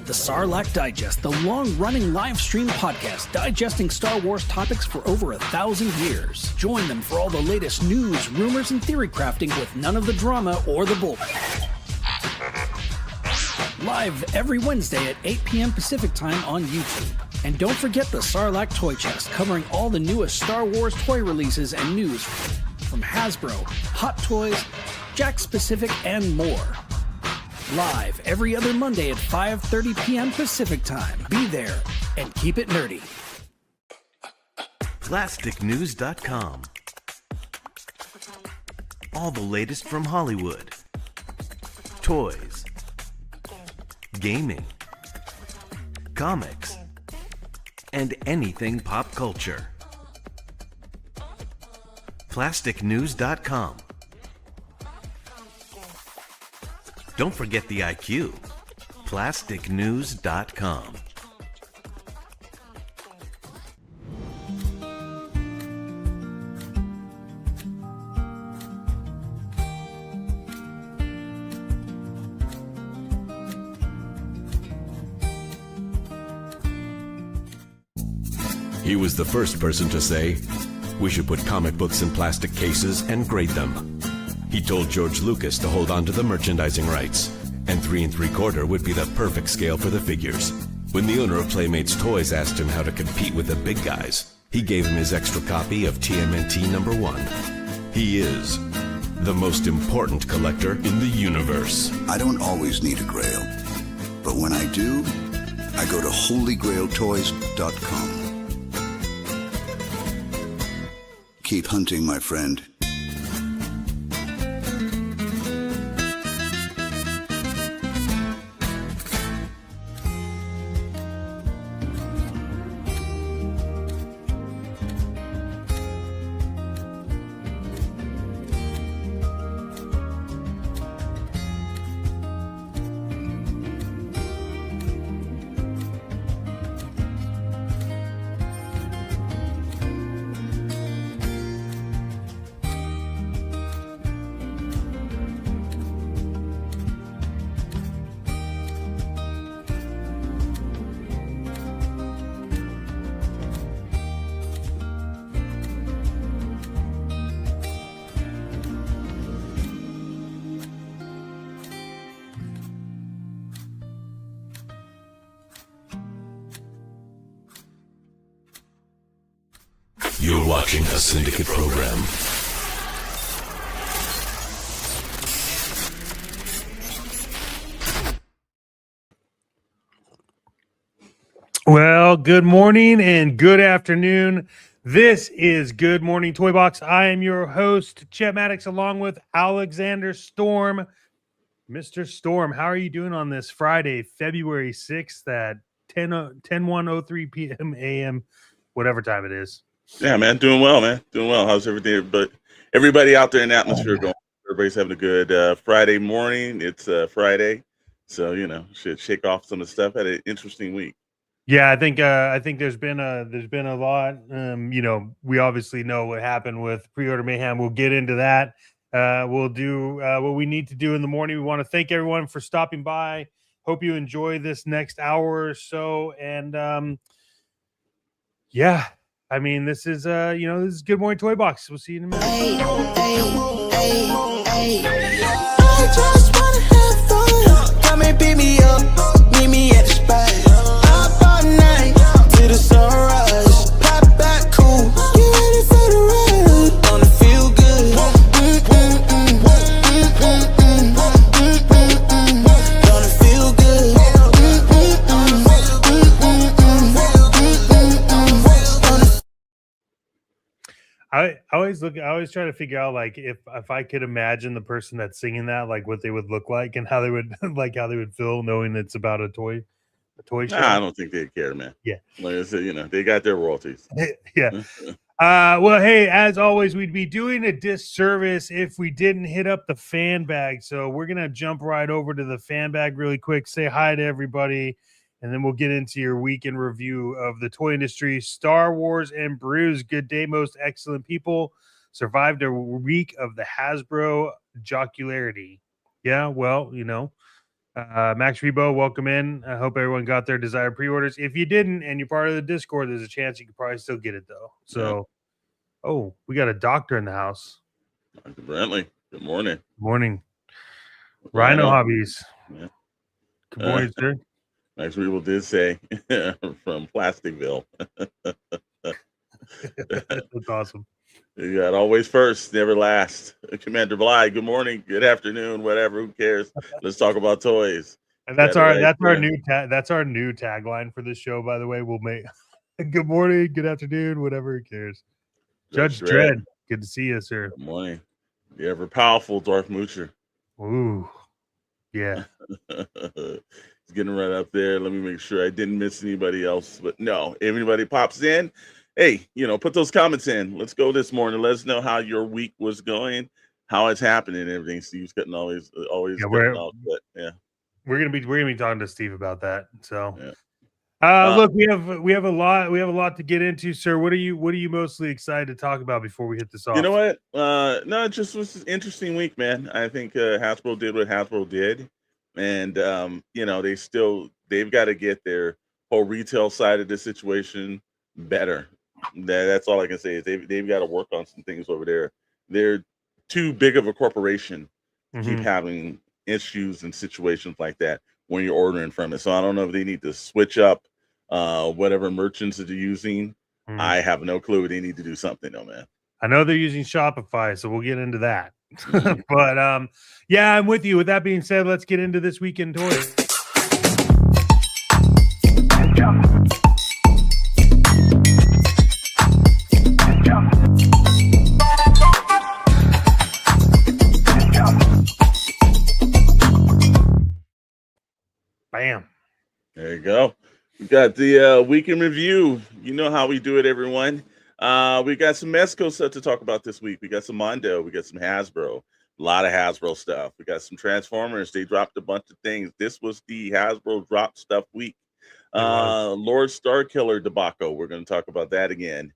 The Sarlacc Digest, the long-running live stream podcast digesting Star Wars topics for over 1,000 years. Join them for all the latest news, rumors, and theory crafting with none of the drama or the bull. Live every Wednesday at 8 p.m. Pacific Time on YouTube. And don't forget the Sarlacc Toy Chest, covering all the newest Star Wars toy releases and news from Hasbro, Hot Toys, Jakks Pacific, and more. Live every other Monday at 5:30 p.m. Pacific Time. Be there and keep it nerdy. PlasticNews.com. All the latest from Hollywood. Toys. Gaming. Comics. And anything pop culture. PlasticNews.com. Don't forget the IQ. PlasticNews.com. He was the first person to say, we should put comic books in plastic cases and grade them. He told George Lucas to hold on to the merchandising rights, and 3 3/4 would be the perfect scale for the figures. When the owner of Playmates Toys asked him how to compete with the big guys, he gave him his extra copy of TMNT #1. He is the most important collector in the universe. I don't always need a grail, but when I do, I go to holygrailtoys.com. Keep hunting, my friend. You're watching a Syndicate program. Well, good morning and good afternoon. This is Good Morning Toy Box. I am your host, Chet Maddox, along with Alexander Storm. Mr. Storm, how are you doing on this Friday, February 6th at 10:03 p.m. a.m., whatever time it is? Yeah, man, doing well, man. Doing well. How's everything? But everybody out there in the atmosphere going? Everybody's having a good Friday morning. It's Friday, so should shake off some of the stuff. Had an interesting week. Yeah, I think there's been a lot. We obviously know what happened with Pre Order Mayhem. We'll get into that. We'll do what we need to do in the morning. We want to thank everyone for stopping by. Hope you enjoy this next hour or so. And yeah. I mean, this is this is Good Morning Toy Box. We'll see you in a minute. I just wanna have fun. Come and pick me up, meet me at the spot. Up all night till the sunrise. Pop back cool, get ready for the ride. Gonna feel good. Gonna feel good. I always try to figure out like if I could imagine the person that's singing that, like what they would look like and how they would feel knowing it's about a toy show. Nah, I don't think they'd care, man. Yeah, like I said, they got their royalties. Yeah. Well, hey, as always, we'd be doing a disservice if we didn't hit up the fan bag. So we're gonna jump right over to the fan bag really quick. Say hi to everybody. And then we'll get into your week in review of the toy industry. Star Wars and Brews. Good day, most excellent people. Survived a week of the Hasbro jocularity. Yeah, well, Max Rebo, welcome in. I hope everyone got their desired pre-orders. If you didn't and you're part of the Discord, there's a chance you could probably still get it though. So, oh, we got a doctor in the house. Dr. Brantley, good morning. Morning. Rhino Hobbies. Yeah. Good morning, sir. Max Rebo did say from Plasticville. That's awesome. You got always first, never last. Commander Bly, good morning, good afternoon, whatever. Who cares? Let's talk about toys. And that's our new tagline for this show. By the way, we'll make good morning, good afternoon, whatever. Who cares? Judge Dredd, good to see you, sir. Good morning. The ever powerful Darth Moocher. Ooh, yeah. He's getting right up there. Let me make sure I didn't miss anybody else. But no, everybody pops in. Hey, put those comments in. Let's go this morning. Let us know how your week was going, how it's happening, and everything. Steve's cutting always. Yeah, we're gonna be talking to Steve about that. So, look, we have a lot to get into, sir. What are you mostly excited to talk about before we hit this off? You know what? No, it just was an interesting week, man. I think Hasbro did what Hasbro did, and they've got to get their whole retail side of the situation better. That's all I can say is they've got to work on some things over there. They're too big of a corporation to keep having issues and situations like that when you're ordering from it. So I don't know if they need to switch up whatever merchants that they're using. I have no clue. They need to do something though, man. I know they're using Shopify, so we'll get into that. But yeah, I'm with you. With that being said, let's get into this weekend toys. Bam. There you go. We got the weekend review. You know how we do it, everyone. We got some Mezco stuff to talk about this week. We got some Mondo. We got some Hasbro. A lot of Hasbro stuff. We got some Transformers. They dropped a bunch of things. This was the Hasbro drop stuff week. Lord Starkiller debacle. We're going to talk about that again.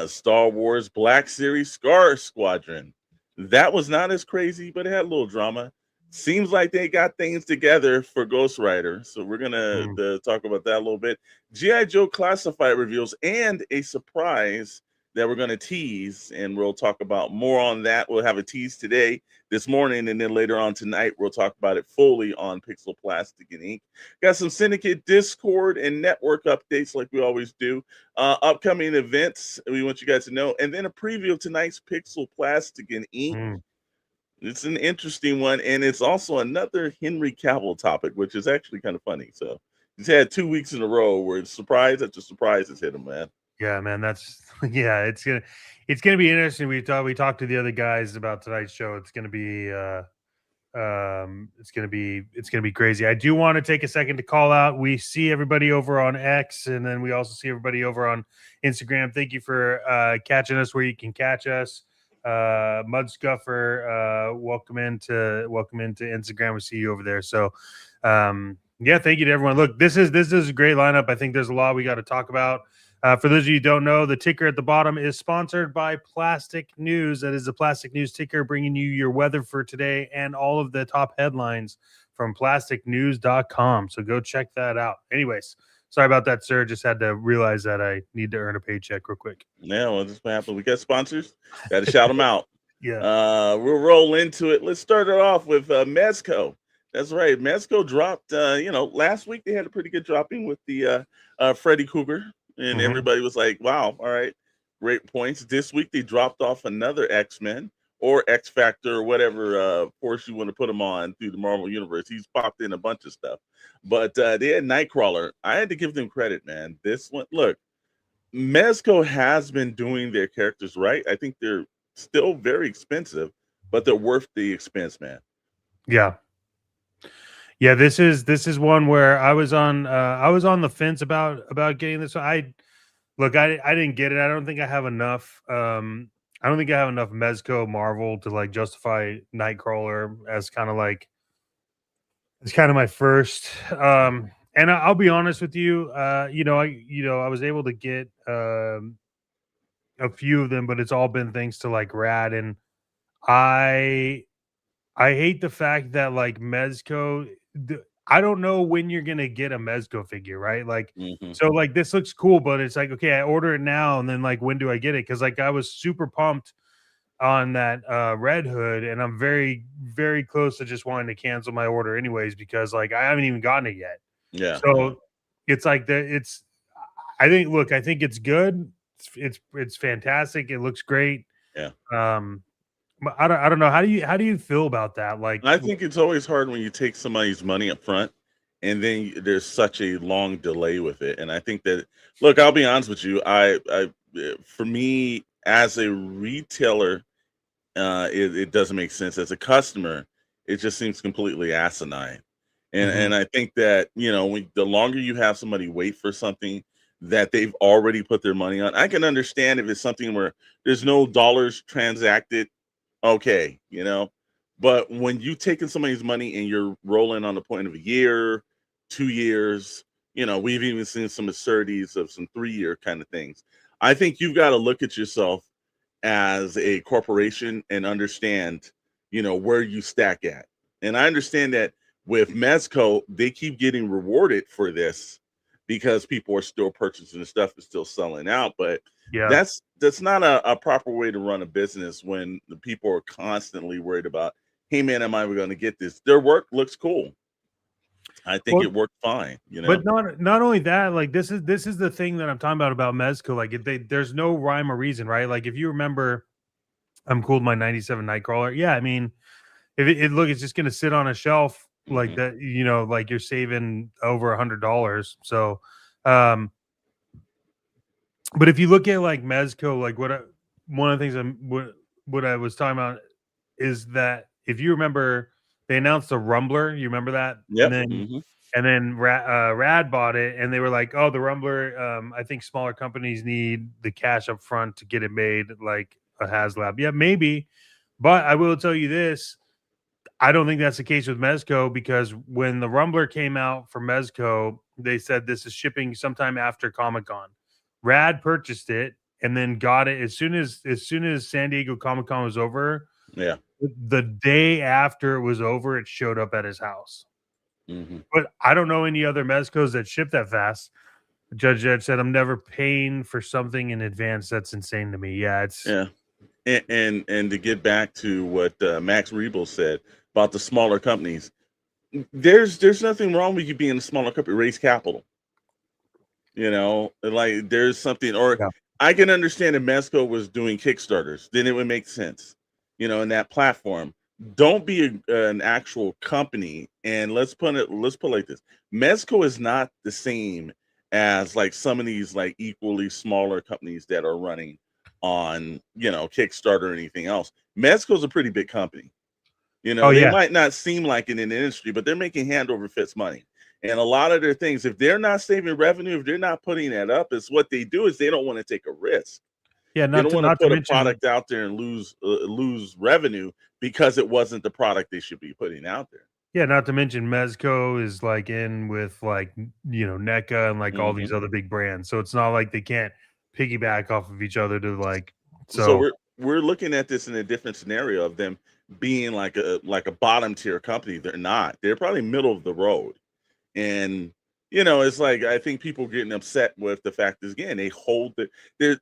Star Wars Black Series Scar Squadron. That was not as crazy, but it had a little drama. Seems like they got things together for Ghost Rider. So we're going to talk about that a little bit. G.I. Joe Classified reveals and a surprise that we're going to tease. And we'll talk about more on that. We'll have a tease today, this morning, and then later on tonight, we'll talk about it fully on Pixel Plastic and Ink. Got some Syndicate Discord and network updates like we always do. Upcoming events we want you guys to know. And then a preview of tonight's Pixel Plastic and Ink. It's an interesting one, and it's also another Henry Cavill topic, which is actually kind of funny. So he's had 2 weeks in a row where it's surprise after surprise has hit him, man. Yeah, man, it's gonna be interesting. We talked to the other guys about tonight's show. It's gonna be crazy. I do want to take a second to call out. We see everybody over on X, and then we also see everybody over on Instagram. Thank you for catching us where you can catch us. Mud Scuffer, welcome into Instagram. We see you over there. So yeah, thank you to everyone. Look, this is a great lineup. I think there's a lot we got to talk about. For those of you who don't know, the ticker at the bottom is sponsored by Plastic News. That is the Plastic News ticker, bringing you your weather for today and all of the top headlines from plasticnews.com. So go check that out. Anyways, sorry about that, sir. Just had to realize that I need to earn a paycheck real quick. Yeah, well, this is what happened. We got sponsors. Got to shout them out. Yeah. We'll roll into it. Let's start it off with Mezco. That's right. Mezco dropped, last week they had a pretty good dropping with the Freddy Krueger. And everybody was like, wow, all right, great points. This week they dropped off another X-Men or X Factor or whatever force you want to put him on through the Marvel Universe. He's popped in a bunch of stuff. But they had Nightcrawler. I had to give them credit, man. This one, look, Mezco has been doing their characters right. I think they're still very expensive, but they're worth the expense, man. Yeah. Yeah, this is one where I was on the fence about getting this. I didn't get it. I don't think I have enough. I don't think I have enough Mezco Marvel to like justify Nightcrawler as kind of my first. And I'll be honest with you. I was able to get a few of them, but it's all been thanks to like Rad, and I hate the fact that like Mezco I don't know when you're gonna get a Mezco figure, right? Like, Mhm. so like this looks cool, but it's like, okay, I order it now, and then like when do I get it? Because like I was super pumped on that Red Hood, and I'm very, very close to just wanting to cancel my order anyways, because like I haven't even gotten it yet. Yeah. So it's like it's I think it's good. It's fantastic. It looks great. Yeah. But I don't know. How do you feel about that? Like, I think it's always hard when you take somebody's money up front and then there's such a long delay with it. And I think that, look, I'll be honest with you. For me as a retailer, it doesn't make sense. As a customer, it just seems completely asinine. And I think that, the longer you have somebody wait for something that they've already put their money on, I can understand if it's something where there's no dollars transacted. Okay, but when you taking somebody's money and you're rolling on the point of a year, 2 years, we've even seen some absurdities of some 3-year kind of things. I think you've got to look at yourself as a corporation and understand, where you stack at. And I understand that with Mezco, they keep getting rewarded for this because people are still purchasing the stuff, is still selling out. But yeah, that's not a proper way to run a business when the people are constantly worried about, hey man, am I ever going to get this? Their work looks cool. I think it worked fine, But not only that, like this is the thing that I'm talking about Mezco. Like there's no rhyme or reason, right? Like if you remember, I'm cool with my 97 Nightcrawler. Yeah, I mean, if it's just gonna sit on a shelf like that, like you're saving over $100. So, but if you look at like Mezco, like one of the things what I was talking about is that if you remember, they announced the Rumbler. You remember that? Yep. And then Rad bought it, and they were like, "Oh, the Rumbler. I think smaller companies need the cash up front to get it made, like a HasLab." Yeah, maybe, but I will tell you this: I don't think that's the case with Mezco, because when the Rumbler came out for Mezco, they said this is shipping sometime after Comic-Con. Rad purchased it and then got it as soon as San Diego Comic-Con was over. Yeah. The day after it was over, it showed up at his house. But I don't know any other Mezcos that ship that fast. Judge Ed said, "I'm never paying for something in advance." That's insane to me. Yeah, it's and to get back to what Max Rebel said about the smaller companies, there's nothing wrong with you being a smaller company. Raise capital, like there's something. Or I can understand if Mezco was doing Kickstarters, then it would make sense, in that platform. Don't be an actual company. And let's put it like this: Mezco is not the same as like some of these like equally smaller companies that are running on Kickstarter or anything else. Mezco's a pretty big company. They might not seem like it in the industry, but they're making hand over fist money. And a lot of their things, if they're not saving revenue, if they're not putting that up, it's what they do is they don't want to take a risk. Yeah, they don't want to put a product out there and lose revenue because it wasn't the product they should be putting out there. Yeah, not to mention Mezco is like in with like NECA and like all these other big brands, so it's not like they can't piggyback off of each other to like. So we're looking at this in a different scenario of them being like a bottom tier company. They're not. They're probably middle of the road, and it's like I think people getting upset with the fact is, again, they hold there's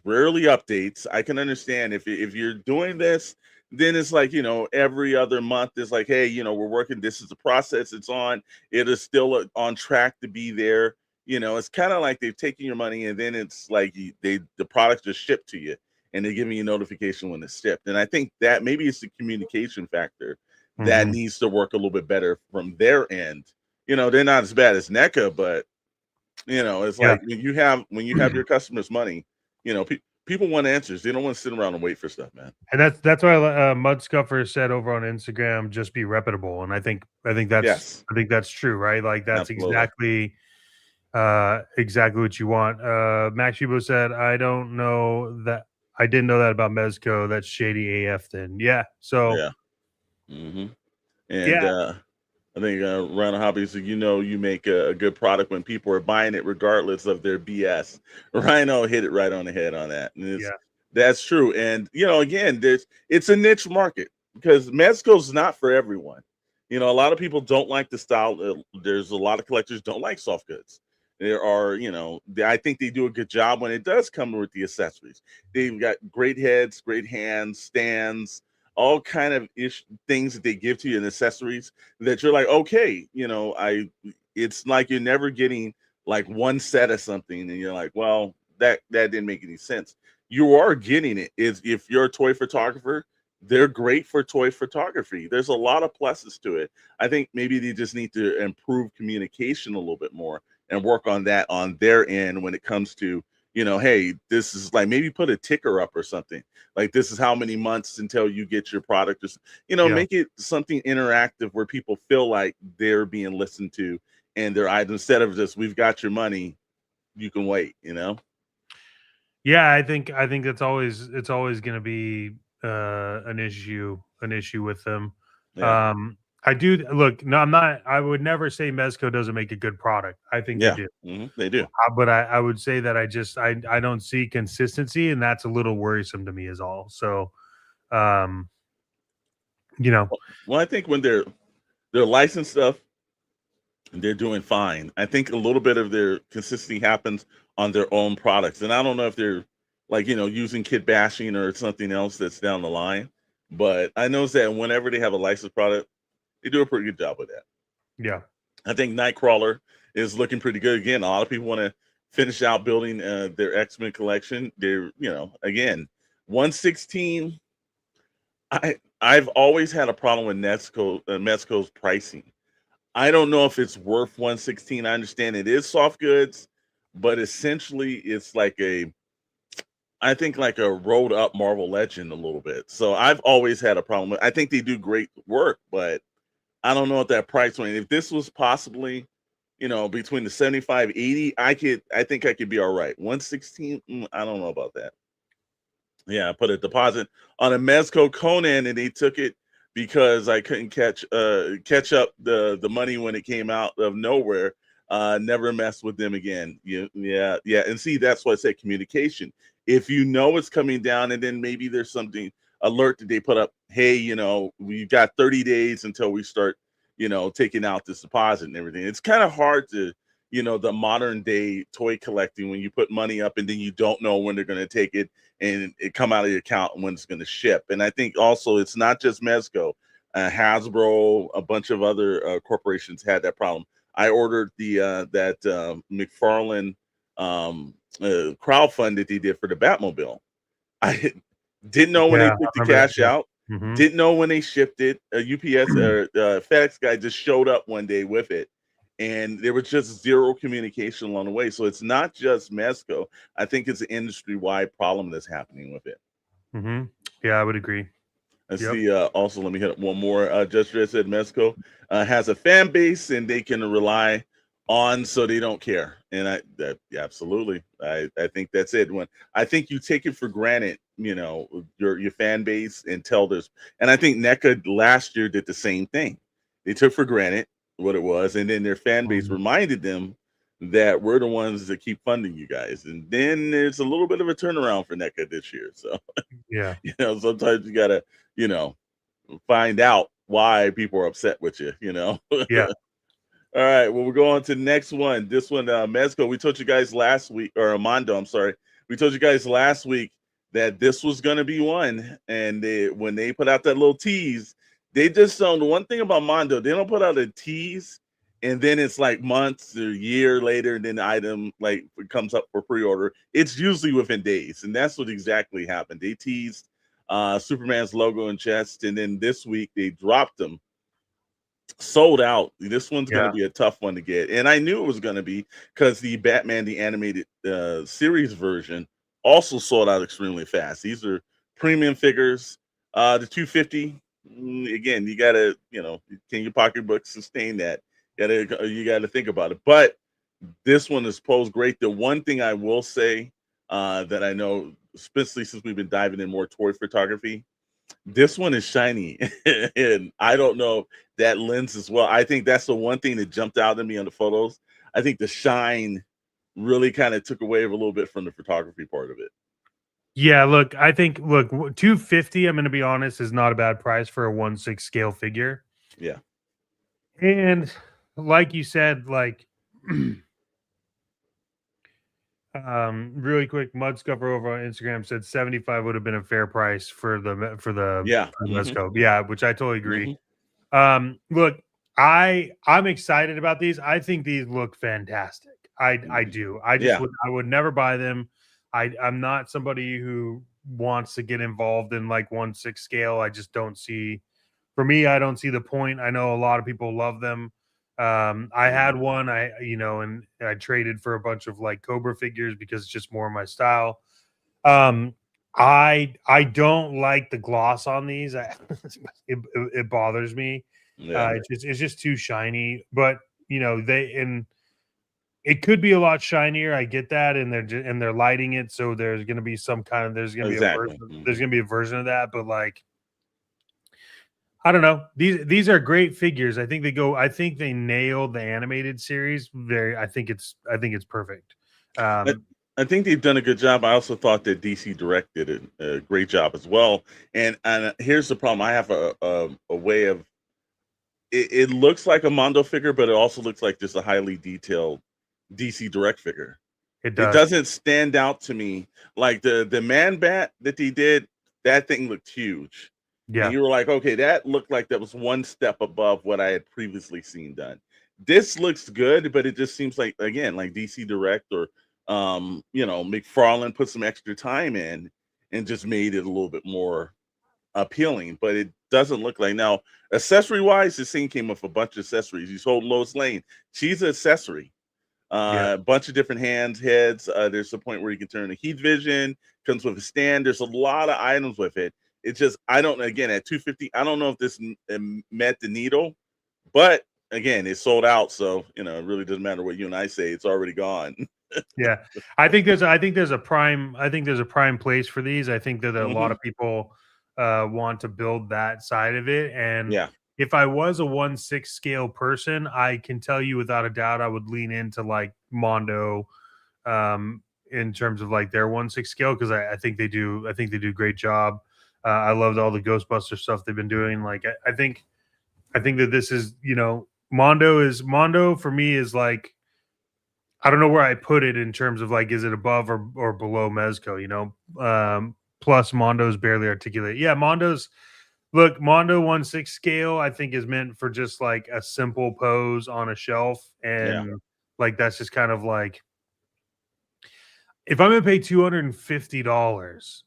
rarely updates. I can understand if you're doing this, then it's like every other month is like, hey, we're working. This is the process it's on. It is still on track to be there. It's kind of like they've taken your money and then it's like the product just shipped to you and they're giving you notification when it's shipped. And I think that maybe it's the communication factor that needs to work a little bit better from their end. They're not as bad as NECA, but it's like when you have your customers' money, people want answers. They don't want to sit around and wait for stuff, man. And that's why Mudscuffer said over on Instagram, just be reputable. And I think that's true, right? Like that's exactly what you want. Max Hubo said, I didn't know that about Mezco. That's shady AF then. Yeah. So and I think Rhino Hobby said, you make a good product when people are buying it regardless of their BS. Rhino hit it right on the head on that. And that's true. And again, it's a niche market because Mezco's not for everyone. You know, a lot of people don't like the style. There's a lot of collectors don't like soft goods. There are, you know, I think they do a good job when it does come with the accessories. They've got great heads, great hands, stands, all kind of things that they give to you in accessories that you're like, okay, you know, it's like you're never getting like one set of something, and you're like, well, that didn't make any sense. You are getting it. Is if you're a toy photographer, they're great for toy photography. There's a lot of pluses to it. I think maybe they just need to improve communication a little bit more and work on that on their end when it comes to, you know, hey, this is like, maybe put a ticker up or something. Like, this is how many months until you get your product. Or, you know, make it something interactive where people feel like they're being listened to and their items, instead of just, we've got your money, you can wait, you know? Yeah, I think it's always going to be an issue with them. Yeah. I do look. No, I'm not. I would never say Mezco doesn't make a good product. I think they do. They do. But I would say that I don't see consistency, and that's a little worrisome to me, is all. So, you know, well, I think when they're licensed stuff, they're doing fine. I think a little bit of their consistency happens on their own products, and I don't know if they're like, you know, using kid bashing or something else that's down the line. But I know that whenever they have a licensed product, they do a pretty good job with that. Yeah. I think Nightcrawler is looking pretty good. Again, a lot of people want to finish out building their X-Men collection. They're, you know, again, 116. I've always had a problem with Mezco's pricing. I don't know if it's worth 116. I understand it is soft goods, but essentially it's like I think like a rolled up Marvel Legend a little bit. So I've always had a problem with. I think they do great work, but I don't know at that price point. If this was possibly, you know, between the 75, 80, I think I could be all right. 116, I don't know about that. Yeah, I put a deposit on a Mezco Conan, and they took it because I couldn't catch up the money when it came out of nowhere. Never mess with them again. Yeah. And see, that's why I said communication. If you know it's coming down, and then maybe there's something alert that they put up, hey, you know, we've got 30 days until we start, you know, taking out this deposit and everything. It's kind of hard to, you know, the modern day toy collecting, when you put money up and then you don't know when they're going to take it and it come out of your account and when it's going to ship. And I think also it's not just Mezco, Hasbro, a bunch of other corporations had that problem. I ordered that McFarlane crowdfund that they did for the Batmobile. I didn't know when they took the cash out. Didn't know when they shipped it. A UPS or FedEx guy just showed up one day with it, and there was just zero communication along the way. So it's not just Mezco. I think it's an industry-wide problem that's happening with it. Yeah, I would agree. I see. Also, let me hit up one more. Just Red said Mezco has a fan base and they can rely on, so they don't care. And absolutely. I think that's it. When I think you take it for granted, you know, your fan base until there's, and I think NECA last year did the same thing. They took for granted what it was, and then their fan base reminded them that we're the ones that keep funding you guys. And then there's a little bit of a turnaround for NECA this year. So yeah, you know, sometimes you gotta, you know, find out why people are upset with you, you know. Yeah. All right, well, we'll go on to the next one. This one, Mezco, we told you guys last week, or Armando, I'm sorry. We told you guys last week that this was going to be one. And when they put out that little tease, they just don't, one thing about Mondo, they don't put out a tease and then it's like months or a year later, and then the item like comes up for pre-order. It's usually within days. And that's what exactly happened. They teased Superman's logo and chest, and then this week they dropped them. Sold out. This one's going to be a tough one to get, and I knew it was going to be, because the Batman the Animated Series version also sold out extremely fast. These are premium figures. The 250, again, you gotta, you know, can your pocketbook sustain that? You gotta think about it. But this one is posed great. The one thing I will say that I know, especially since we've been diving in more toy photography, this one is shiny, and I don't know that lens as well. I think that's the one thing that jumped out at me on the photos. I think the shine really kind of took away a little bit from the photography part of it. Yeah, look, I think 250, I'm going to be honest, is not a bad price for a 1/6 scale figure. Yeah. And like you said, like really quick, Mudscuffer over on Instagram said 75 would have been a fair price for the Yeah. Mezco. Yeah, which I totally agree. Mhm. Look, I'm excited about these. I think these look fantastic. I do. Yeah. I would never buy them. I'm not somebody who wants to get involved in like 1/6 scale. I just don't see, for me, I don't see the point. I know a lot of people love them. I had one, and I traded for a bunch of like Cobra figures because it's just more my style. I don't like the gloss on these. It bothers me. Yeah. It's just too shiny. But it could be a lot shinier. I get that, and they're lighting it, so there's going to be there's going to be a Exactly. version. There's going to be a version of that, but like, I don't know. These are great figures. I think they nailed the animated series. I think it's perfect. I think they've done a good job. I also thought that DC Direct did a great job as well. And here's the problem: I have a way of it looks like a Mondo figure, but it also looks like just a highly detailed DC Direct figure. It It does. doesn't stand out to me like the Man Bat that they did. That thing looked huge. Yeah. And you were like, okay, that looked like that was one step above what I had previously seen done. This looks good, but it just seems like, again, like DC Direct or McFarlane put some extra time in and just made it a little bit more appealing, but it doesn't look like. Now, accessory wise, this thing came with a bunch of accessories. You sold Lois Lane, she's an accessory. Yeah. A bunch of different heads. There's a point where you can turn the heat vision, comes with a stand. There's a lot of items with it. It's just, I don't, again, at 250, I don't know if this met the needle, but again, it's sold out. So, it really doesn't matter what you and I say, it's already gone. Yeah. I think there's a prime place for these. I think that a lot of people want to build that side of it. And Yeah. if I was a 1/6 scale person, I can tell you without a doubt I would lean into like Mondo in terms of like their 1/6 scale, because I think they do a great job. I loved all the Ghostbuster stuff they've been doing. Like I think that this is, Mondo for me is like, I don't know where I put it in terms of like, is it above or below Mezco, plus Mondo's barely articulate. Yeah, Mondo 1/6 scale, I think, is meant for just like a simple pose on a shelf. And like, that's just kind of like, if I'm going to pay $250,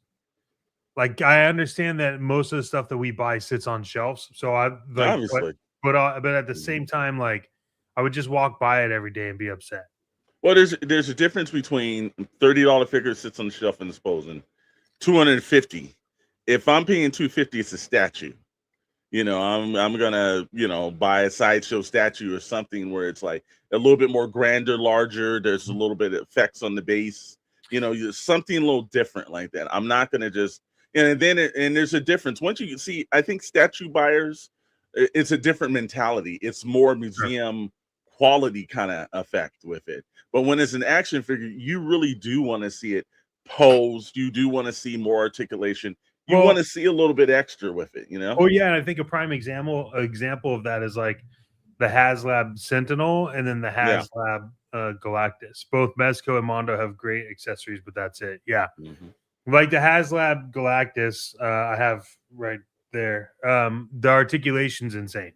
like, I understand that most of the stuff that we buy sits on shelves. So I like, Obviously. but at the same time, like, I would just walk by it every day and be upset. Well, there's a difference between $30 figure sits on the shelf and disposing, $250. If I'm paying $250, it's a statue. I'm gonna buy a sideshow statue or something where it's like a little bit more grander, larger. There's a little bit of effects on the base. Something a little different like that. I'm not gonna just and there's a difference. Once you see, I think statue buyers, it's a different mentality. It's more museum quality kind of effect with it. But when it's an action figure, you really do want to see it posed. You do want to see more articulation. You want to see a little bit extra with it, Oh yeah, and I think a prime example of that is like the HasLab Sentinel and then the HasLab Galactus. Both Mezco and Mondo have great accessories, but that's it. Yeah. Like the HasLab Galactus, I have right there. The articulation's insane.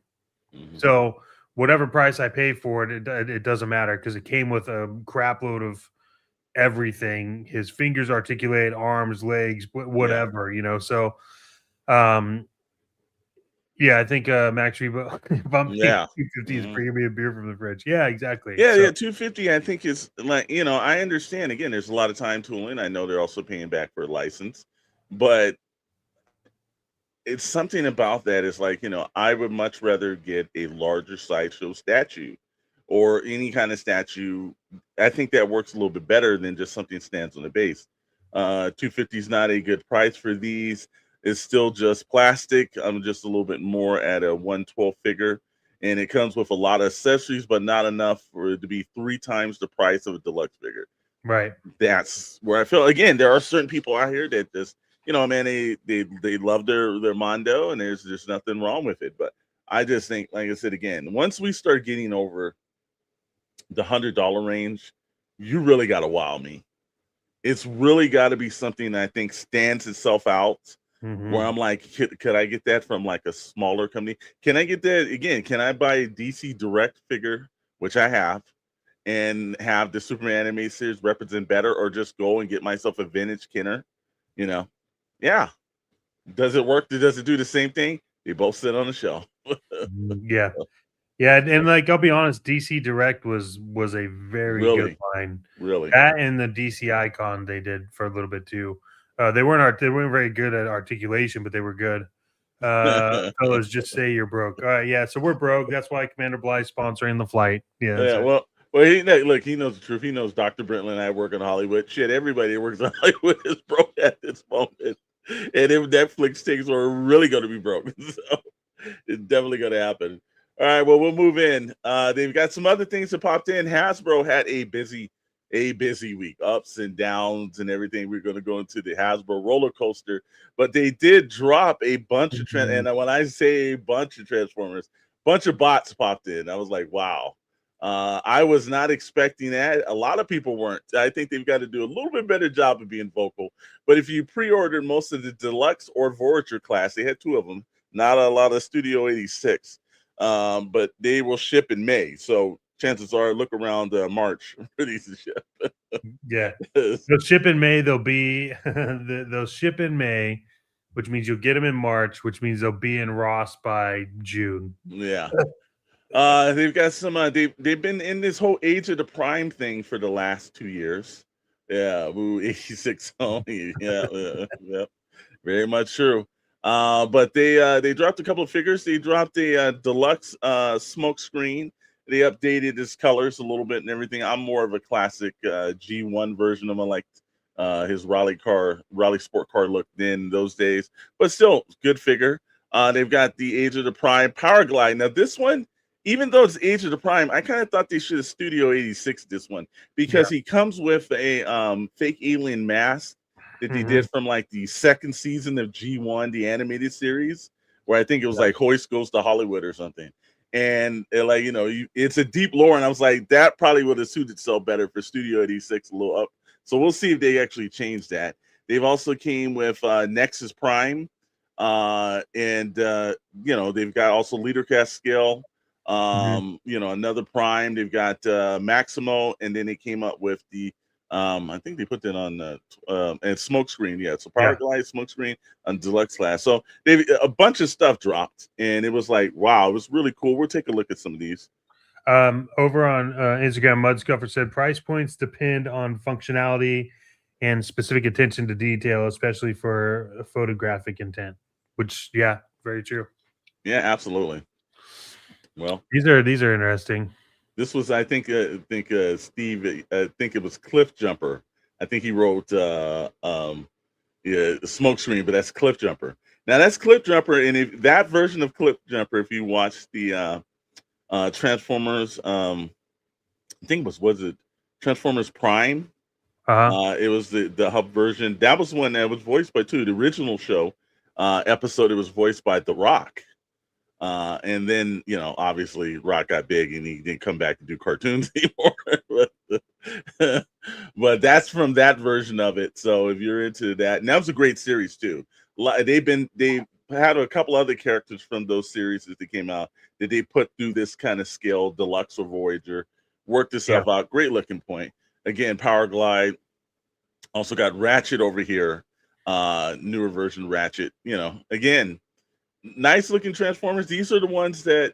So whatever price I pay for it, it doesn't matter, because it came with a crap load of everything. His fingers articulate, arms, legs, whatever, So I think Max Rebo, if I'm paying $250, is bringing me a beer from the fridge. Yeah, exactly. Yeah, $250. I think is like, I understand. Again, there's a lot of time tooling. I know they're also paying back for a license, but it's something about that. Is like, I would much rather get a larger sideshow statue or any kind of statue. I think that works a little bit better than just something stands on the base. $250 is not a good price for these. It's still just plastic. I'm just a little bit more at a 1/12 figure, and it comes with a lot of accessories, but not enough for it to be 3 times the price of a deluxe figure. Right. That's where I feel. Again, there are certain people out here that just, man, they love their Mondo, and there's nothing wrong with it. But I just think, like I said again, once we start getting over the $100 range, you really got to wow me. It's really got to be something that I think stands itself out. Where I'm like, could I get that from like a smaller company? Can I get that again? Can I buy a DC Direct figure, which I have, and have the Superman animated series represent better, or just go and get myself a vintage Kenner? You know, yeah. Does it work? Does it do the same thing? They both sit on the shelf. Yeah. Yeah, and like I'll be honest, DC Direct was a very good line. Really. That and the DC Icon they did for a little bit too. They weren't very good at articulation, but they were good. Fellas, just say you're broke. All right, yeah, so we're broke. That's why Commander Bly's sponsoring the flight. Yeah, Yeah. Well, he knows the truth. He knows Dr. Brentley and I work in Hollywood. Shit, everybody that works in Hollywood is broke at this moment. And if Netflix takes, we're really going to be broke. So it's definitely going to happen. All right, well, we'll move in. They've got some other things that popped in. Hasbro had a busy week, ups and downs and everything. We're going to go into the Hasbro roller coaster, but they did drop a bunch of and when I say a bunch of Transformers, bunch of bots popped in. I was like, wow. I was not expecting that. A lot of people weren't. I think they've got to do a little bit better job of being vocal. But if you pre-ordered most of the Deluxe or Voyager class, they had two of them, not a lot of Studio 86. But they will ship in May, so chances are look around March for these to ship. Yeah, they'll ship in May. They'll ship in May, which means you'll get them in March, which means they'll be in Ross by June. Yeah. They've got some. They've been in this whole Age of the Prime thing for the last 2 years. Yeah, 86 only. Yeah, very much true. But they dropped a couple of figures. They dropped a deluxe smoke screen. They updated his colors a little bit and everything. I'm more of a classic G1 version of him. I liked his rally sport car look in those days, but still good figure. They've got the Age of the Prime Power Glide. Now this one, even though it's Age of the Prime, I kind of thought they should have Studio 86 this one, because he comes with a fake alien mask that they did from like the second season of G1, the animated series, where I think it was like Hoist Goes to Hollywood or something. And like, it's a deep lore. And I was like, that probably would have suited itself better for Studio 86 a little up. So we'll see if they actually change that. They've also came with Nexus Prime. They've got also Leader Cast Scale. Another Prime. They've got Maximo, and then they came up with the I think they put that on and Smokescreen. Yeah, so Power Glide, Smokescreen, and Deluxe Class. So they a bunch of stuff dropped, and it was like, wow, it was really cool. We'll take a look at some of these. Over on Instagram, Mudscuffer said price points depend on functionality and specific attention to detail, especially for photographic intent. Which, yeah, very true. Yeah, absolutely. Well, these are interesting. This was, I think Steve, I think it was Cliff Jumper. I think he wrote Smokescreen, but that's Cliff Jumper. Now that's Cliff Jumper, and if that version of Cliff Jumper, if you watch the Transformers, I think was it Transformers Prime? It was the hub version. That was one that was voiced by the original show episode. It was voiced by The Rock. And then, obviously Rock got big and he didn't come back to do cartoons anymore. But that's from that version of it. So if you're into that, and that was a great series too. They had a couple other characters from those series that they came out that they put through this kind of scale, Deluxe or Voyager, worked itself out. Great looking point. Again, Power Glide. Also got Ratchet over here. Newer version Ratchet. Again, nice looking Transformers. These are the ones that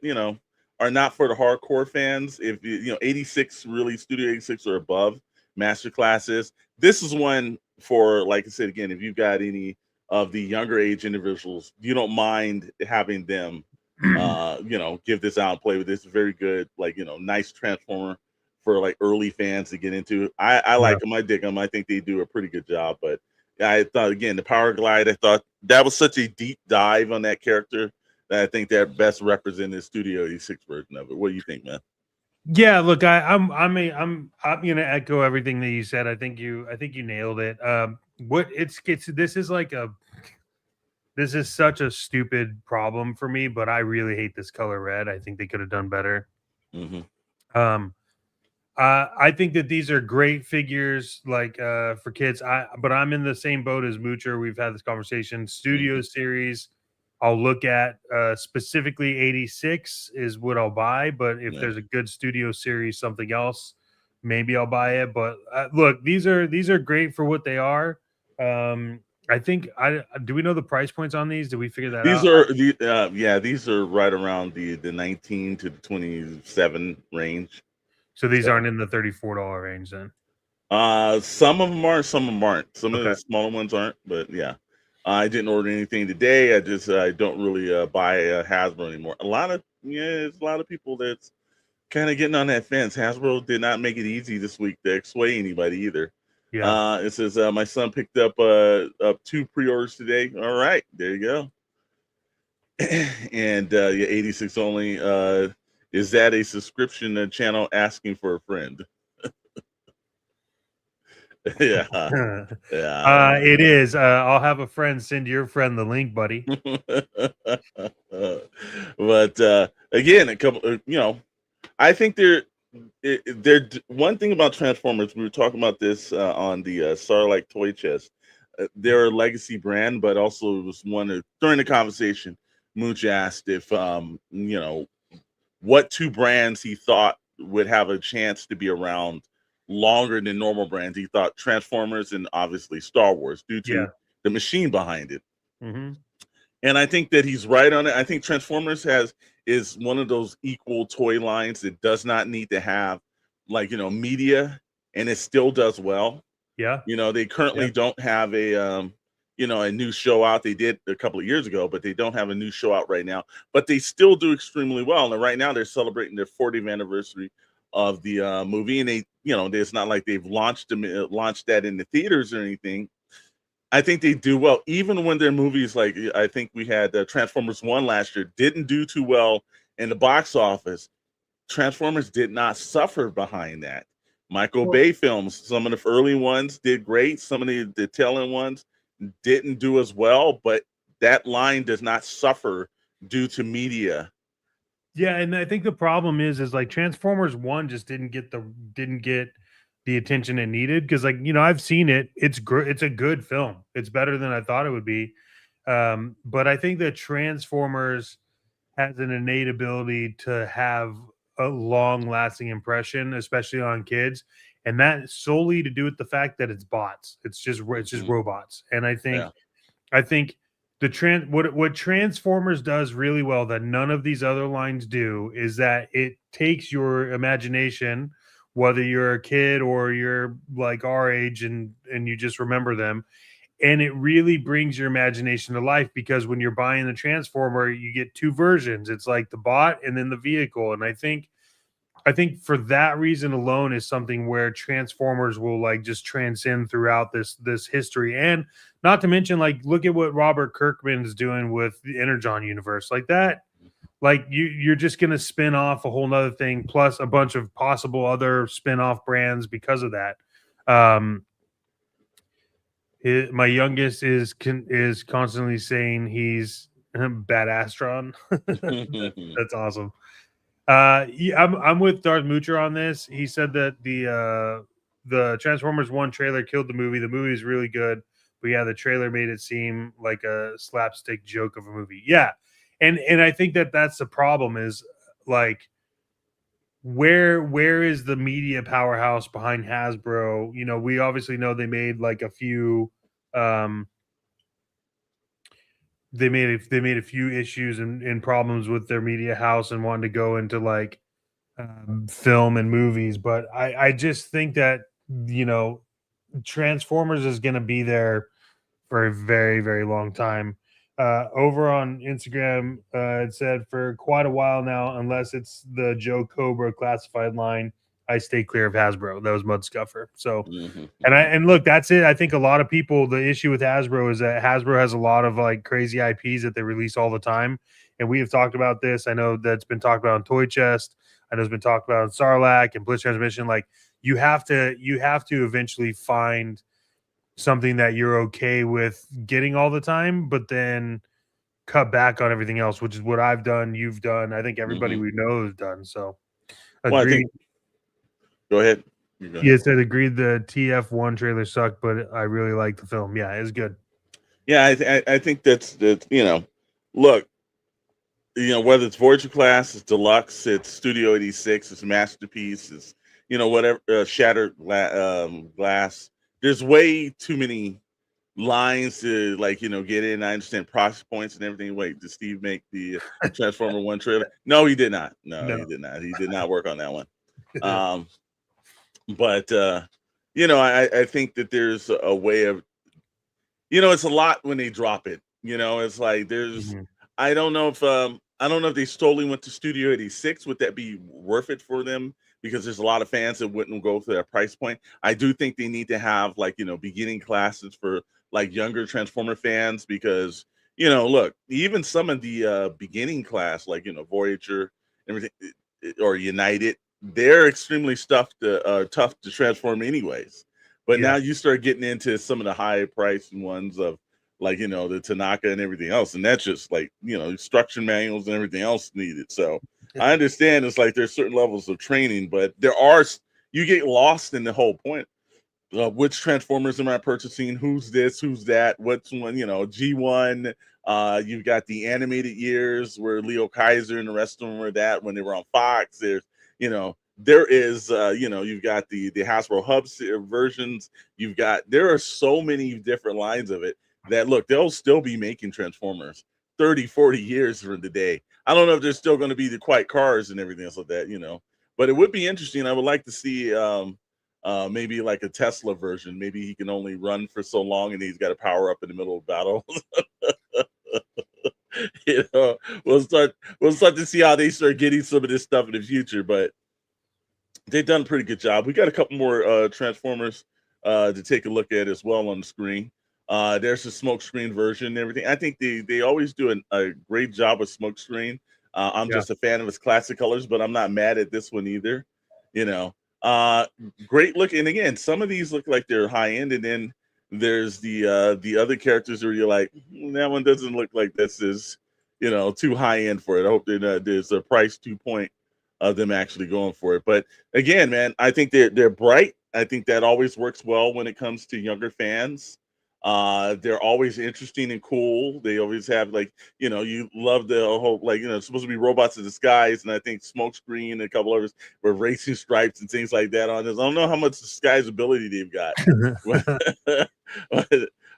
are not for the hardcore fans. If 86 really Studio 86 or above master classes, this is one for, like I said again, if you've got any of the younger age individuals, you don't mind having them give this out and play with this. Very good, nice Transformer for like early fans to get into. I like them. I dig them. I think they do a pretty good job. But I thought, again, the Power Glide, I thought that was such a deep dive on that character that I think that best represented Studio 86 version of it. What do you think, man? Yeah, look, I'm gonna echo everything that you said. I think you nailed it. This is like this is such a stupid problem for me, but I really hate this color red. I think they could have done better. Mm-hmm. I think that these are great figures, like for kids. But I'm in the same boat as Moocher. We've had this conversation. Studio series, I'll look at. Specifically, 86 is what I'll buy. But if there's a good studio series, something else, maybe I'll buy it. But look, these are great for what they are. I think do we know the price points on these? Did we figure that These out? are these are right around the 19 to the 27 range. So these aren't in the $34 range then. Some of them are, some of them aren't. Some of the smaller ones aren't, but yeah. I didn't order anything today. I don't really buy Hasbro anymore. There's a lot of people that's kind of getting on that fence. Hasbro did not make it easy this week to sway anybody either. Yeah. It says my son picked up 2 pre-orders today. All right, there you go. And 86 only. Is that a subscription channel asking for a friend? Yeah. It is. I'll have a friend send your friend the link, buddy. But again, a couple. I think they're one thing about Transformers. We were talking about this on the Starlight Toy Chest. They're a legacy brand, but also it was one during the conversation. Mooch asked if what 2 brands he thought would have a chance to be around longer than normal brands. He thought Transformers and obviously Star Wars due to the machine behind it. Mm-hmm. And I think that he's right on it. I think Transformers is one of those equal toy lines that does not need to have media, and it still does well. Yeah. They currently don't have a new show out. They did a couple of years ago, but they don't have a new show out right now. But they still do extremely well. And right now they're celebrating their 40th anniversary of the movie, and it's not like they've launched that in the theaters or anything. I think they do well, even when their movies, like I think we had Transformers 1 last year, didn't do too well in the box office. Transformers did not suffer behind that. Michael Bay films, some of the early ones did great. Some of the tail end ones didn't do as well, but that line does not suffer due to media. Yeah, and I think the problem is like Transformers 1 just didn't get the attention it needed, because I've seen it. It's a good film. It's better than I thought it would be. But I think that Transformers has an innate ability to have a long-lasting impression, especially on kids, and that solely to do with the fact that it's bots. It's just robots, and I think what Transformers does really well that none of these other lines do is that it takes your imagination, whether you're a kid or you're like our age and you just remember them, and it really brings your imagination to life, because when you're buying the Transformer, you get 2 versions. It's like the bot and then the vehicle. And I think for that reason alone is something where Transformers will just transcend throughout this history. And not to mention, look at what Robert Kirkman's doing with the Energon universe. Like that, you're just going to spin off a whole nother thing, plus a bunch of possible other spin-off brands because of that. My youngest is constantly saying he's Badastron. That's awesome. I'm with Darth Moocher on this. He said that the Transformers 1 trailer killed the movie. The movie is really good, but the trailer made it seem like a slapstick joke of a movie. Yeah, and I think that's the problem, is where is the media powerhouse behind Hasbro? We obviously know they made a few. They made a few issues and problems with their media house and wanted to go into film and movies, but I just think that Transformers is going to be there for a very, very long time. Over on Instagram, it said for quite a while now, unless it's the Joe Cobra classified line, I stay clear of Hasbro. That was Mud Scuffer. So, and look, that's it. I think a lot of people, the issue with Hasbro is that Hasbro has a lot of crazy IPs that they release all the time. And we have talked about this. I know that's been talked about on Toy Chest. I know it's been talked about on Sarlacc and Blitz Transmission. You have to eventually find something that you're okay with getting all the time, but then cut back on everything else, which is what I've done, you've done. I think everybody we know has done. So Well, I agreed. think. Go ahead. You go ahead. Yes, I'd agreed the TF1 trailer sucked, but I really liked the film. Yeah, it's good. Yeah, I think that's look, whether it's Voyager class, it's deluxe, it's Studio 86, it's masterpiece, it's whatever, shattered glass. There's way too many lines to get in. I understand price points and everything. Wait, did Steve make the Transformer 1 trailer? No, he did not. No, he did not. He did not work on that one. But I think that there's a way of, it's a lot when they drop it. It's like there's I don't know if they solely went to Studio 86. Would that be worth it for them? Because there's a lot of fans that wouldn't go for that price point. I do think they need to have beginning classes for younger Transformer fans, because look, even some of the beginning class, Voyager, everything, or United, they're extremely tough to transform anyways. But now you start getting into some of the high priced ones of the Tanaka and everything else, and that's just instruction manuals and everything else needed. So I understand it's there's certain levels of training, but you get lost in the whole point. Which Transformers am I purchasing? Who's this? Who's that? What's one? G1. You've got the animated years where Leo Kaiser and the rest of them were that when they were on Fox. There's, there is, you've got the Hasbro Hub versions. There are so many different lines of it that, look, they'll still be making Transformers 30, 40 years from today. I don't know if there's still going to be the quiet cars and everything else like that, but it would be interesting. I would like to see maybe like a Tesla version. Maybe he can only run for so long and he's got to power up in the middle of battle. We'll start to see how they start getting some of this stuff in the future, but they've done a pretty good job. We got a couple more Transformers to take a look at as well on the screen. There's a smokescreen version and everything. I think they always do a great job with smokescreen. I'm just a fan of his classic colors, but I'm not mad at this one either. Great look. And again, some of these look like they're high end, and then there's the other characters where you're like, that one doesn't look like this is too high end for it. I hope there's a price 2 point of them actually going for it. But again, man, I think they're bright. I think that always works well when it comes to younger fans. They're always interesting and cool. They always have you love the whole it's supposed to be robots in disguise, and I think Smokescreen and a couple others were racing stripes and things like that on this. I don't know how much disguisability they've got,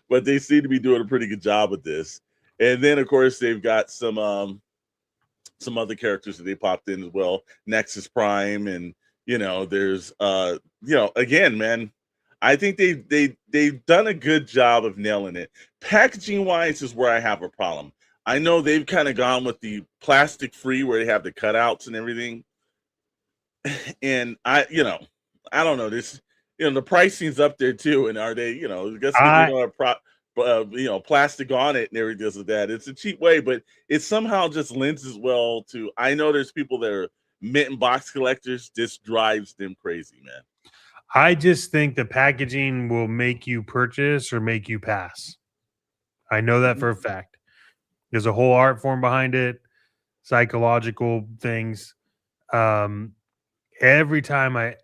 but they seem to be doing a pretty good job with this. And then of course they've got some other characters that they popped in as well. Nexus Prime, and there's again, man, I think they've done a good job of nailing it. Packaging wise is where I have a problem. I know they've kind of gone with the plastic free where they have the cutouts and everything. And I don't know, this, the pricing's up there too. And are they, I guess plastic on it and everything like that. It's a cheap way, but it somehow just lends as well to, I know there's people that are mint and box collectors. This drives them crazy, man. I just think the packaging will make you purchase or make you pass. I know that for a fact. There's a whole art form behind it, psychological things. Every time I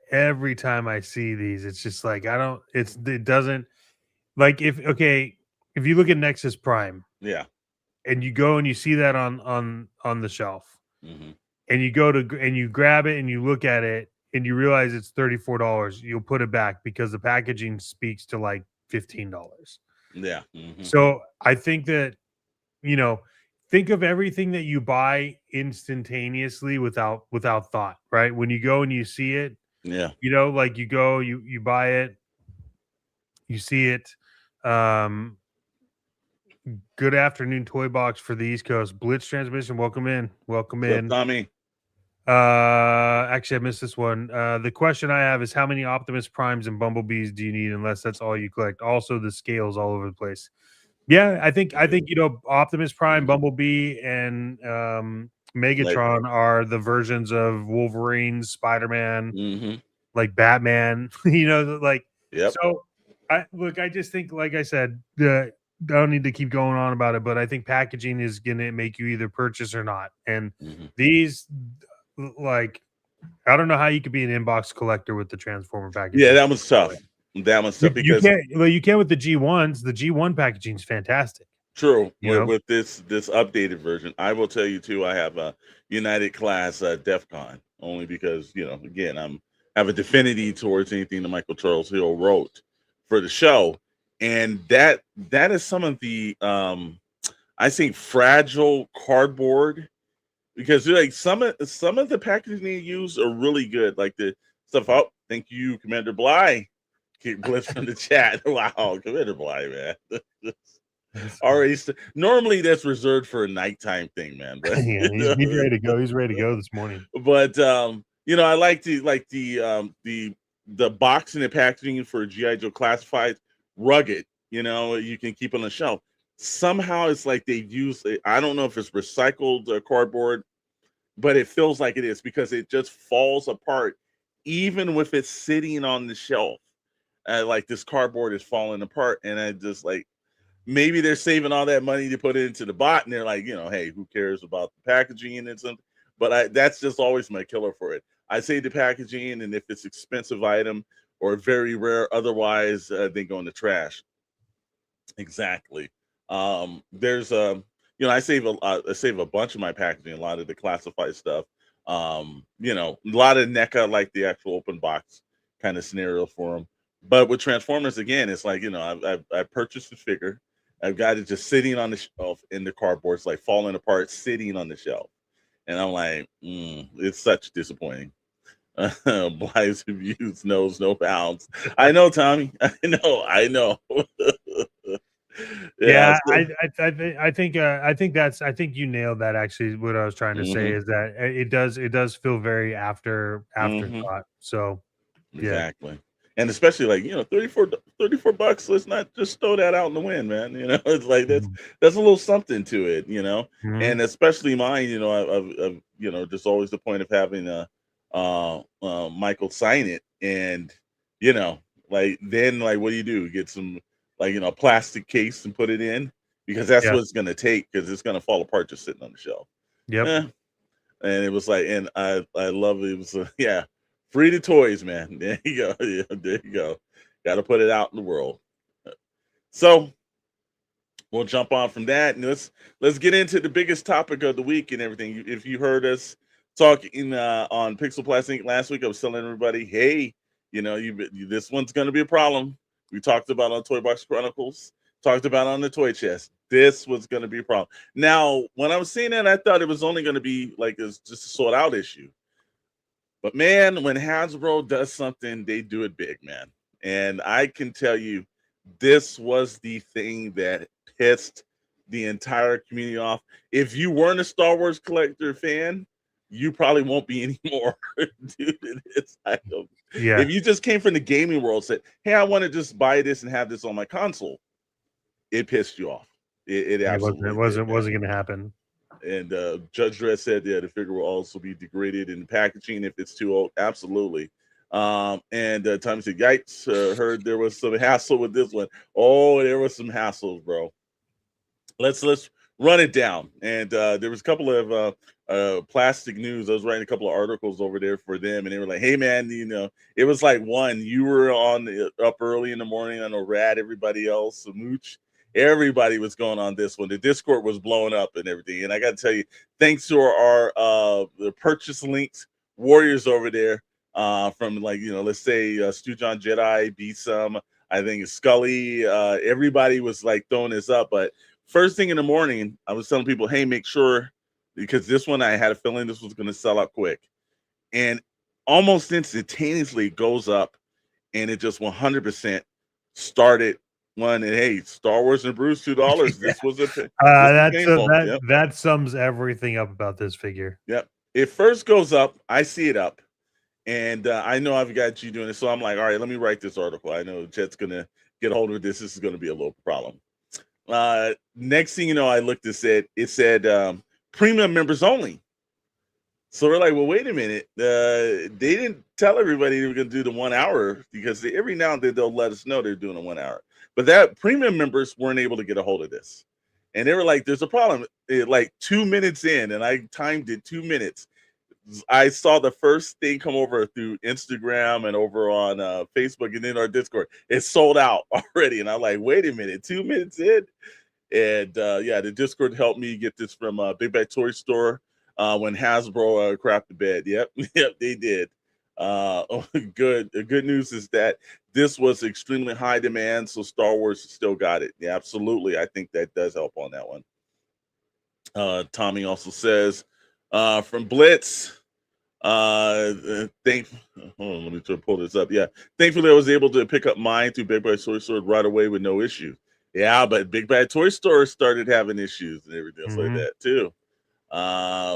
see these, it's just like it doesn't, like, if you look at Nexus Prime, and you go and you see that on the shelf, and you go to and you grab it and you look at it, and you realize it's $34, you'll put it back because the packaging speaks to like $15. Yeah. So I think that, think of everything that you buy instantaneously without thought, right? When you go and you see it, like you go, you buy it, you see it. Good afternoon, Toy Box for the East Coast. Blitz Transmission, welcome in. What's up, Tommy? Actually I missed this one. The question I have is, how many Optimus Primes and Bumblebees do you need, unless that's all you collect? Also, the scales all over the place. Yeah, I think Optimus Prime, Bumblebee, and Megatron are the versions of Wolverine, Spider-Man, like Batman. So I just think, like I said, I don't need to keep going on about it, but I think packaging is going to make you either purchase or not. And these, like, I don't know how you could be an inbox collector with the Transformer packaging. Yeah, that was tough. That was tough because you can't with the G1s. The G1 packaging is fantastic. True. With this updated version, I will tell you too. I have a United class DEFCON only because again I have a affinity towards anything that Michael Charles Hill wrote for the show, and that is some of the I think fragile cardboard, because like some of the packaging they use are really good, like the stuff. Oh, thank you, Commander Bly. Keep Blitz from the chat. Wow, Commander Bly, man. Already, normally that's reserved for a nighttime thing, man. But yeah, he's ready to go. He's ready to go this morning. But I like the box and the packaging for GI Joe Classified rugged. You can keep on the shelf. Somehow it's like they use. I don't know if it's recycled cardboard, but it feels like it is because it just falls apart, even with it sitting on the shelf. Like this cardboard is falling apart, and I just like. Maybe they're saving all that money to put it into the bot, and they're like, hey, who cares about the packaging and something? But that's just always my killer for it. I say the packaging, and if it's expensive item or very rare, otherwise they go in the trash. Exactly. There's I save a bunch of my packaging, a lot of the classified stuff. A lot of NECA, like the actual open box kind of scenario for them. But with Transformers, again, it's like I purchased the figure. I've got it just sitting on the shelf, and the cardboard's like falling apart, sitting on the shelf. And I'm like, it's such disappointing. Bly's views knows no bounds. I know, Tommy. I know. Yeah, I think you nailed that. Actually, what I was trying to say is that it does feel very afterthought. So exactly. And especially like, $34 bucks, let's not just throw that out in the wind, man. It's like that's a little something to it, and especially mine, I've just always the point of having Michael sign it, and like then like what do you do? Get some like plastic case and put it in, because that's what it's gonna take, because it's gonna fall apart just sitting on the shelf. And it was like, and I love it. It was free to toys, man. There you go. Yeah, there you go. Got to put it out in the world. So we'll jump on from that, and let's get into the biggest topic of the week and everything. If you heard us talking on Pixel Plastic last week, I was telling everybody, hey, this one's going to be a problem. We talked about on Toy Box Chronicles, talked about on the Toy Chest. This was going to be a problem. Now, when I was saying that, I thought it was only going to be like it's just a sort out issue. But man, when Hasbro does something, they do it big, man. And I can tell you, this was the thing that pissed the entire community off. If you weren't a Star Wars collector fan, you probably won't be anymore. Dude, it's if you just came from the gaming world, said, hey, I want to just buy this and have this on my console, it pissed you off. It absolutely wasn't going to happen. And Judge Dredd said, the figure will also be degraded in packaging if it's too old. Absolutely. And Tommy said, yikes, heard there was some hassle with this one. Oh, there was some hassles, bro. Let's run it down. And there was a couple of plastic news. I was writing a couple of articles over there for them, and they were like, hey, man, it was like you were up early in the morning. I know Rad, everybody else, Mooch. Everybody was going on this one. The Discord was blowing up and everything. And I got to tell you, thanks to our the purchase links warriors over there, from like, let's say Stu John Jedi, B-Sum, I think Scully, everybody was like throwing this up. But first thing in the morning, I was telling people, hey, make sure, because this one, I had a feeling this was going to sell out quick. And almost instantaneously goes up, and it just 100% started. One, and hey, Star Wars and Bruce, $2. This was that sums everything up about this figure. Yep. It first goes up, I see it up, and I know I've got you doing it, so I'm like, all right, let me write this article. I know Jet's gonna get hold of this. This is gonna be a little problem. Next thing you know, I looked at it. It said premium members only. So we're like, well, wait a minute. They didn't tell everybody they were going to do the 1 hour because every now and then they'll let us know they're doing a 1 hour. But that premium members weren't able to get a hold of this. And they were like, there's a problem. Like 2 minutes in, and I timed it 2 minutes. I saw the first thing come over through Instagram and over on Facebook and then our Discord. It's sold out already. And I'm like, wait a minute, 2 minutes in? And yeah, the Discord helped me get this from Big Bad Toy Store when Hasbro crapped the bed. Yep, yep, they did. Good. The good news is that this was extremely high demand, so Star Wars still got it. Yeah, absolutely. I think that does help on that one. Tommy also says from Blitz. Hold on, let me try to pull this up. Yeah, thankfully I was able to pick up mine through Big Bad Toy Store right away with no issue. Yeah, but Big Bad Toy Store started having issues and everything else like that too.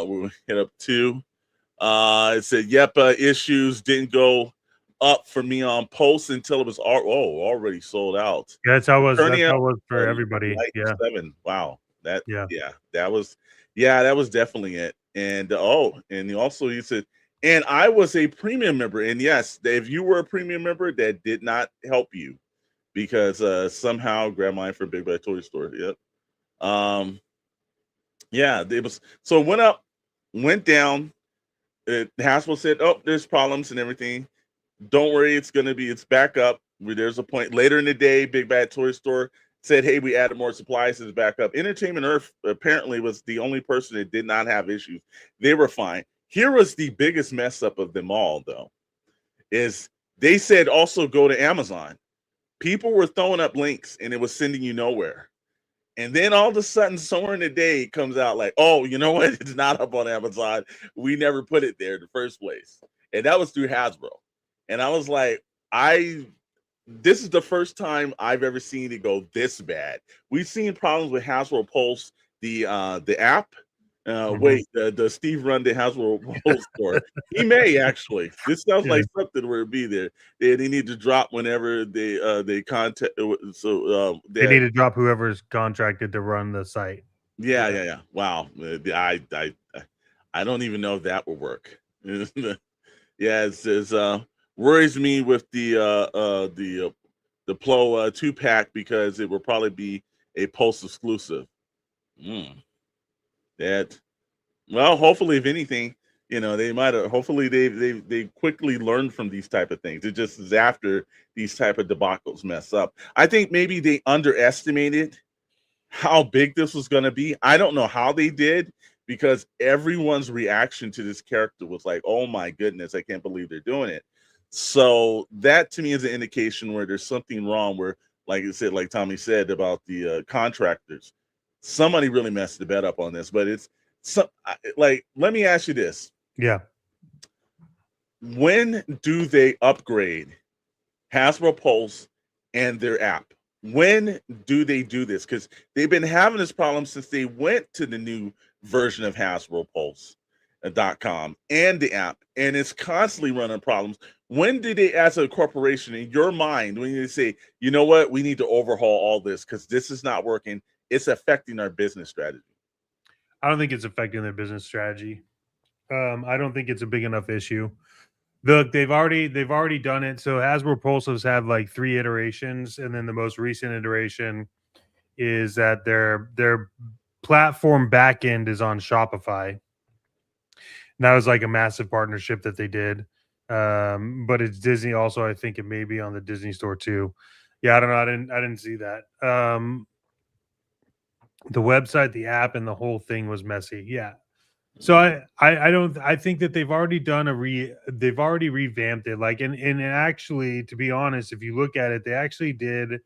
We hit up 2. It said, yep, issues didn't go up for me on post until it was already sold out. Yeah, that's how it was for everybody. Yeah. 7. Wow. That was definitely it. And and also he said, and I was a premium member. And yes, if you were a premium member, that did not help you because somehow grab mine for Big Bad Toy Store. Yep. Yeah, it was so it went up, went down. Hasbro said, oh, there's problems and everything. Don't worry, it's back up. There's a point later in the day, Big Bad Toy Store said, hey, we added more supplies, it's back up. Entertainment Earth apparently was the only person that did not have issues. They were fine. Here was the biggest mess up of them all, though, is they said also go to Amazon. People were throwing up links and it was sending you nowhere. And then all of a sudden, somewhere in the day, it comes out like, oh, you know what? It's not up on Amazon. We never put it there in the first place. And that was through Hasbro. And I was like, this is the first time I've ever seen it go this bad. We've seen problems with Hasbro Pulse, the app. The Steve run the Hasbro Pulse store. He may actually. This sounds like something where it'd be there. They need to drop whenever they contact. So they need to drop whoever's contracted to run the site. Yeah. Wow. I don't even know if that will work. Yeah, it says worries me with the Plo 2-pack because it will probably be a Pulse exclusive. Well, hopefully, if anything, they might have. Hopefully, they quickly learn from these type of things. It just is after these type of debacles mess up. I think maybe they underestimated how big this was going to be. I don't know how they did because everyone's reaction to this character was like, "Oh my goodness, I can't believe they're doing it." So that to me is an indication where there's something wrong. Where, like I said, like Tommy said about the contractors. Somebody really messed the bet up on this, but it's let me ask you this. Yeah. When do they upgrade Hasbro Pulse and their app? When do they do this? Because they've been having this problem since they went to the new version of Hasbro Pulse.com and the app, and it's constantly running problems. When do they, as a corporation, in your mind, when you say, you know what, we need to overhaul all this because this is not working, it's affecting our business strategy? I don't think it's affecting their business strategy. I don't think it's a big enough issue. Look, they've already done it. So Hasbro Pulse has had like 3 iterations, and then the most recent iteration is that their platform backend is on Shopify. And that was like a massive partnership that they did. But it's Disney also. I think it may be on the Disney store too. Yeah, I don't know. I didn't see that. The website, the app, and the whole thing was messy. Yeah. So I think that they've already done they've already revamped it. Like, and actually, to be honest, if you look at it, they actually did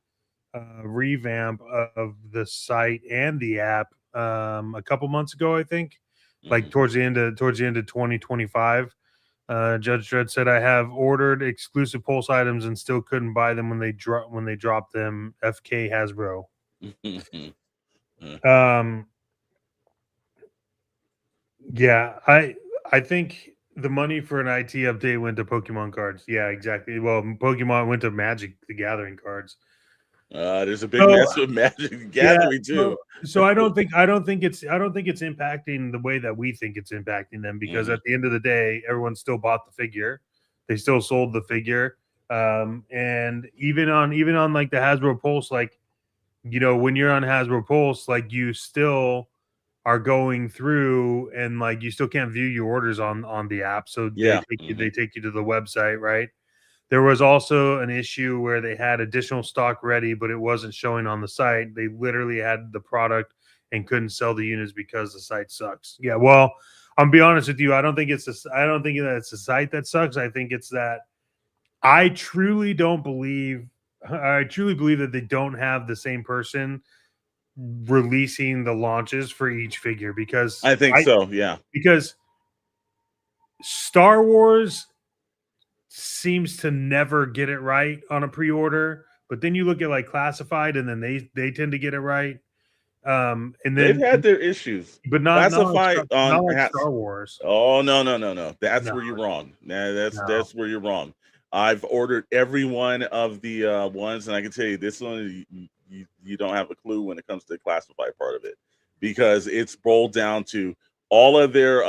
a revamp of the site and the app a couple months ago, I think, like towards the end of 2025. Judge Dredd said, I have ordered exclusive Pulse items and still couldn't buy them when they dropped them. FK Hasbro. Yeah, I think the money for an IT update went to Pokemon cards. Yeah, exactly. Well, Pokemon went to Magic the Gathering cards. There's a big mess with Magic Gathering too. So I don't think it's impacting the way that we think it's impacting them, because at the end of the day, everyone still bought the figure, they still sold the figure, and even on like the Hasbro Pulse, like, you know, when you're on Hasbro Pulse, like, you still are going through and like you still can't view your orders on the app, so they take you to the website, right? There was also an issue where they had additional stock ready, but it wasn't showing on the site. They literally had the product and couldn't sell the units because the site sucks. Yeah, well, I'm gonna be honest with you. I don't think that it's the site that sucks. I think it's that I truly believe that they don't have the same person releasing the launches for each figure, because I think so. Yeah, because Star Wars seems to never get it right on a pre-order, but then you look at like Classified, and then they tend to get it right. And then they've had their issues, but not Classified not like Star Wars. Oh no. That's where you're wrong. That's where you're wrong. I've ordered every one of the ones, and I can tell you this one, you don't have a clue when it comes to the Classified part of it, because it's boiled down to all of their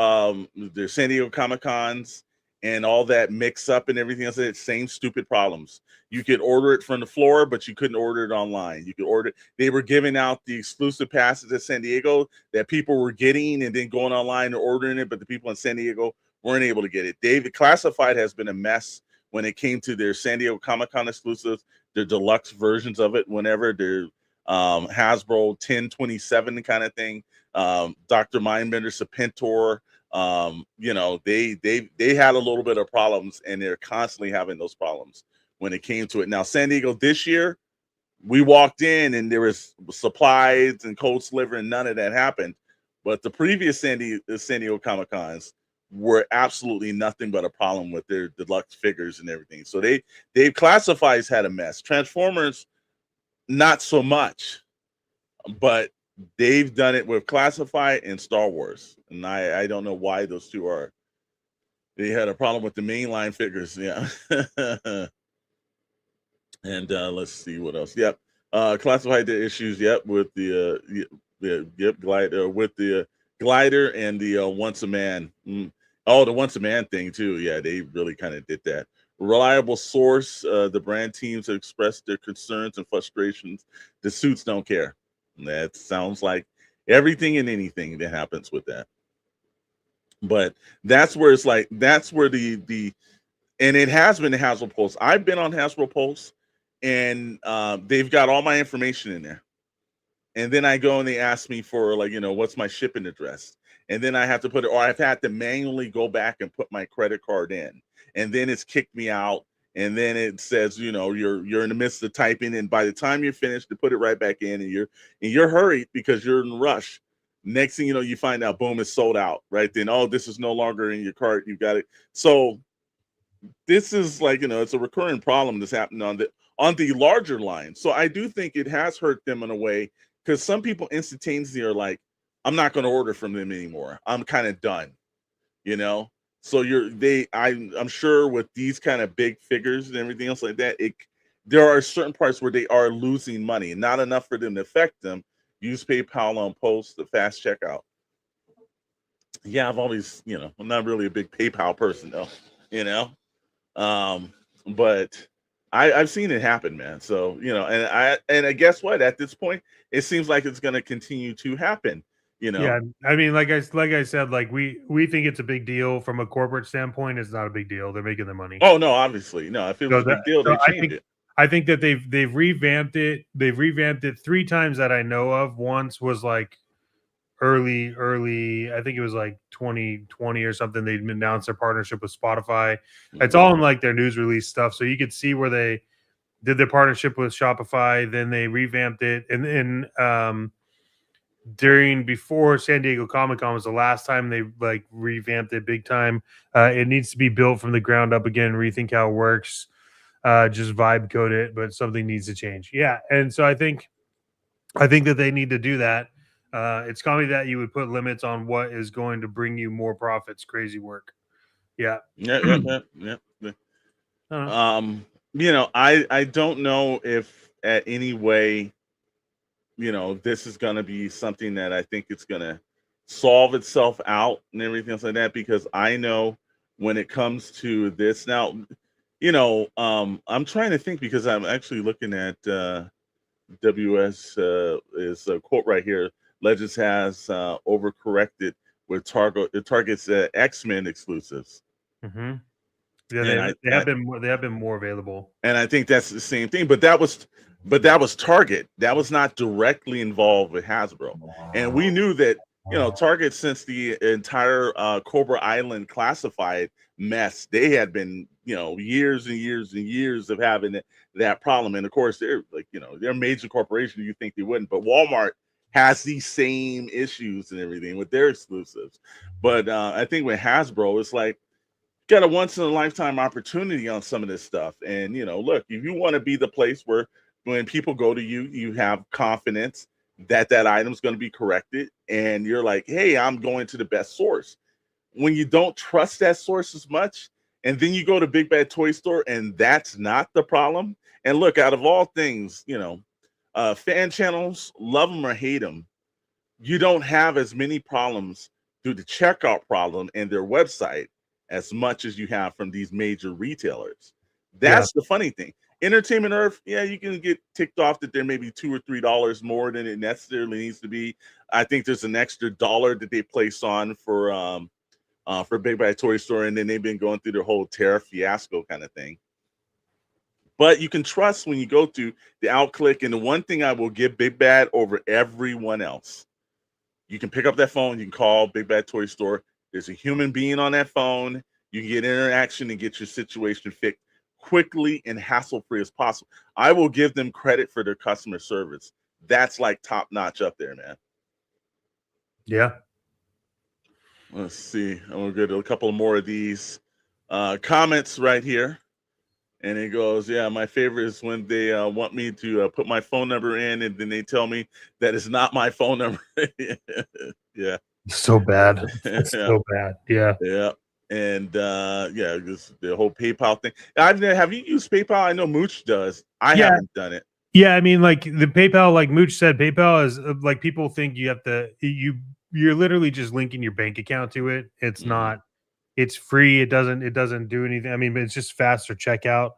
San Diego Comic-Cons and all that mix up and everything else. It's same stupid problems. You could order it from the floor, but you couldn't order it online. You could order it. They were giving out the exclusive passes at San Diego that people were getting and then going online and ordering it, but the people in San Diego weren't able to get it. David, Classified has been a mess when it came to their San Diego Comic-Con exclusives, their deluxe versions of it, whenever their Hasbro 1027 kind of thing, Dr. Mindbender, Serpentor, you know, they had a little bit of problems, and they're constantly having those problems when it came to it. Now, San Diego this year, we walked in and there was supplies and cold sliver, and none of that happened. But the previous San Diego Comic-Cons were absolutely nothing but a problem with their deluxe figures and everything. So they've Classifieds had a mess. Transformers, not so much, but they've done it with Classified and Star Wars, and I don't know why those two are. They had a problem with the mainline figures, yeah. And let's see what else. Yep, Classified did issues. Yep, with the glider, with the glider and the Once a Man. Oh, the Once a Man thing too. Yeah, they really kind of did that. Reliable source. The brand teams have expressed their concerns and frustrations. The suits don't care. That sounds like everything and anything that happens with that. But that's where it's like, that's where the and it has been the Hasbro Pulse. I've been on Hasbro Pulse, and they've got all my information in there. And then I go and they ask me for, like, you know, what's my shipping address? And then I have to put it, or I've had to manually go back and put my credit card in. And then it's kicked me out. And then it says, you know, you're in the midst of typing, and by the time you're finished, to put it right back in, and you're hurried because you're in a rush. Next thing you know, you find out, boom, it's sold out. Right then, oh, this is no longer in your cart. You got it. So this is like, you know, it's a recurring problem that's happening on the larger line. So I do think it has hurt them in a way, because some people instantaneously are like, I'm not going to order from them anymore. I'm kind of done, you know. So I'm sure with these kind of big figures and everything else like that, there are certain parts where they are losing money, not enough for them to affect them. Use PayPal on Post, the fast checkout. Yeah, I've always, you know, I'm not really a big PayPal person though, you know. But I've seen it happen, man. So, you know, and I guess what, at this point, it seems like it's going to continue to happen. You know? Yeah, I mean, like I said, like we think it's a big deal. From a corporate standpoint, it's not a big deal. They're making their money. Oh no, obviously, no. If it was a big deal, they changed it. I think that they've revamped it. They've revamped it 3 times that I know of. Once was like early. I think it was like 2020 or something. They announced their partnership with Spotify. Mm-hmm. It's all in like their news release stuff, so you could see where they did their partnership with Shopify. Then they revamped it, and then before San Diego Comic-Con was the last time they like revamped it big time. It needs to be built from the ground up again, rethink how it works, just vibe code it, but something needs to change. Yeah. And so I think that they need to do that. It's comedy that you would put limits on what is going to bring you more profits. Crazy work. Yeah. Yeah. You know, I don't know if at any way, this is going to be something that I think it's going to solve itself out and everything else like that, because I know when it comes to this now, I'm trying to think, because I'm actually looking at WS is a quote right here. Legends has overcorrected with Target's X-Men exclusives. Mm-hmm. Yeah, And they have been more available. And I think that's the same thing. But that was Target. That was not directly involved with Hasbro. And we knew that, Target, since the entire Cobra Island classified mess, they had been, years and years and years of having that problem. And of course, they're like, they're a major corporation. You think they wouldn't, but Walmart has these same issues and everything with their exclusives. But I think with Hasbro, it's like, got a once in a lifetime opportunity on some of this stuff. And, look, if you want to be the place where when people go to you, you have confidence that item's going to be corrected. And you're like, hey, I'm going to the best source. When you don't trust that source as much, and then you go to Big Bad Toy Store and that's not the problem. And look, out of all things, fan channels, love them or hate them, you don't have as many problems through the checkout problem and their website as much as you have from these major retailers. That's the funny thing. Entertainment Earth, yeah, you can get ticked off that there may be $2 or $3 more than it necessarily needs to be. I think there's an extra $1 that they place on for Big Bad Toy Store, and then they've been going through their whole tariff fiasco kind of thing. But you can trust when you go to the OutClick, and the one thing I will give Big Bad over everyone else, you can pick up that phone, you can call Big Bad Toy Store. There's a human being on that phone. You can get interaction and get your situation fixed quickly and hassle-free as possible. I will give them credit for their customer service. That's like top-notch up there, man. Yeah. Let's see. I'm going to go to a couple more of these comments right here. And it goes, yeah, my favorite is when they want me to put my phone number in, and then they tell me that it's not my phone number. Yeah. So bad. It's so bad. Yeah. Yeah. And just the whole PayPal thing. Have you used PayPal? I know Mooch does. I haven't done it. Yeah, I mean, like the PayPal, like Mooch said, PayPal is like, people think you have to, you're literally just linking your bank account to it. It's not, it's free. It doesn't do anything. I mean, it's just faster checkout.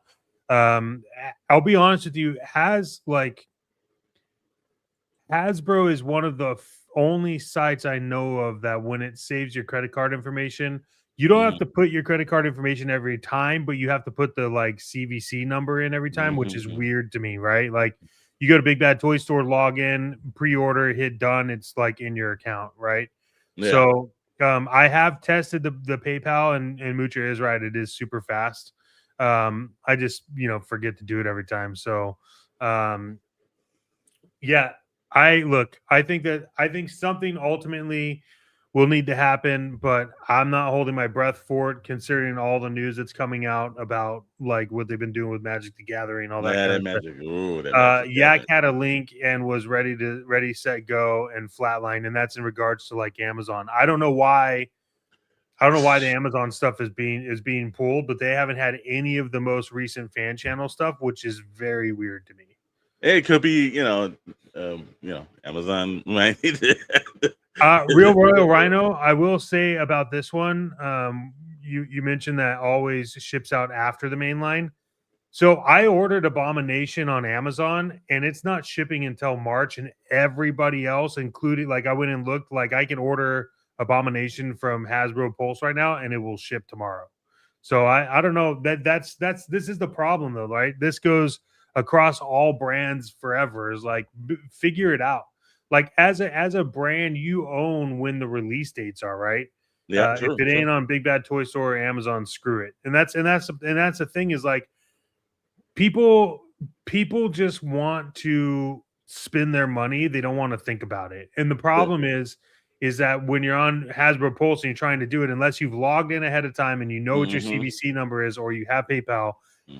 I'll be honest with you, Hasbro is one of the only sites I know of that when it saves your credit card information, you don't have to put your credit card information every time, but you have to put the like CVC number in every time, which is weird to me, right? Like you go to Big Bad Toy Store, log in, pre-order, hit done. It's like in your account, right? Yeah. So I have tested the PayPal, and Mucha is right. It is super fast. I just, forget to do it every time. So yeah, I think something ultimately will need to happen, but I'm not holding my breath for it, considering all the news that's coming out about like what they've been doing with Magic the Gathering, all that. That Magic. Ooh, Yak had a link and was ready, set, go, and flatline, and that's in regards to like Amazon. I don't know why the Amazon stuff is being pulled, but they haven't had any of the most recent fan channel stuff, which is very weird to me. It could be, Amazon might need to. Real Royal Rhino, I will say about this one, you mentioned that always ships out after the main line. So I ordered Abomination on Amazon, and it's not shipping until March, and everybody else, including, like, I went and looked, like I can order Abomination from Hasbro Pulse right now, and it will ship tomorrow. So I don't know, this is the problem though, right? This goes across all brands forever, is like, figure it out. Like as a brand, you own when the release dates are, right? Yeah, if it ain't on Big Bad Toy Store or Amazon, screw it. And that's the thing, is like people just want to spend their money. They don't want to think about it. And the problem is that when you're on Hasbro Pulse and you're trying to do it, unless you've logged in ahead of time and you know what your CVC number is, or you have PayPal,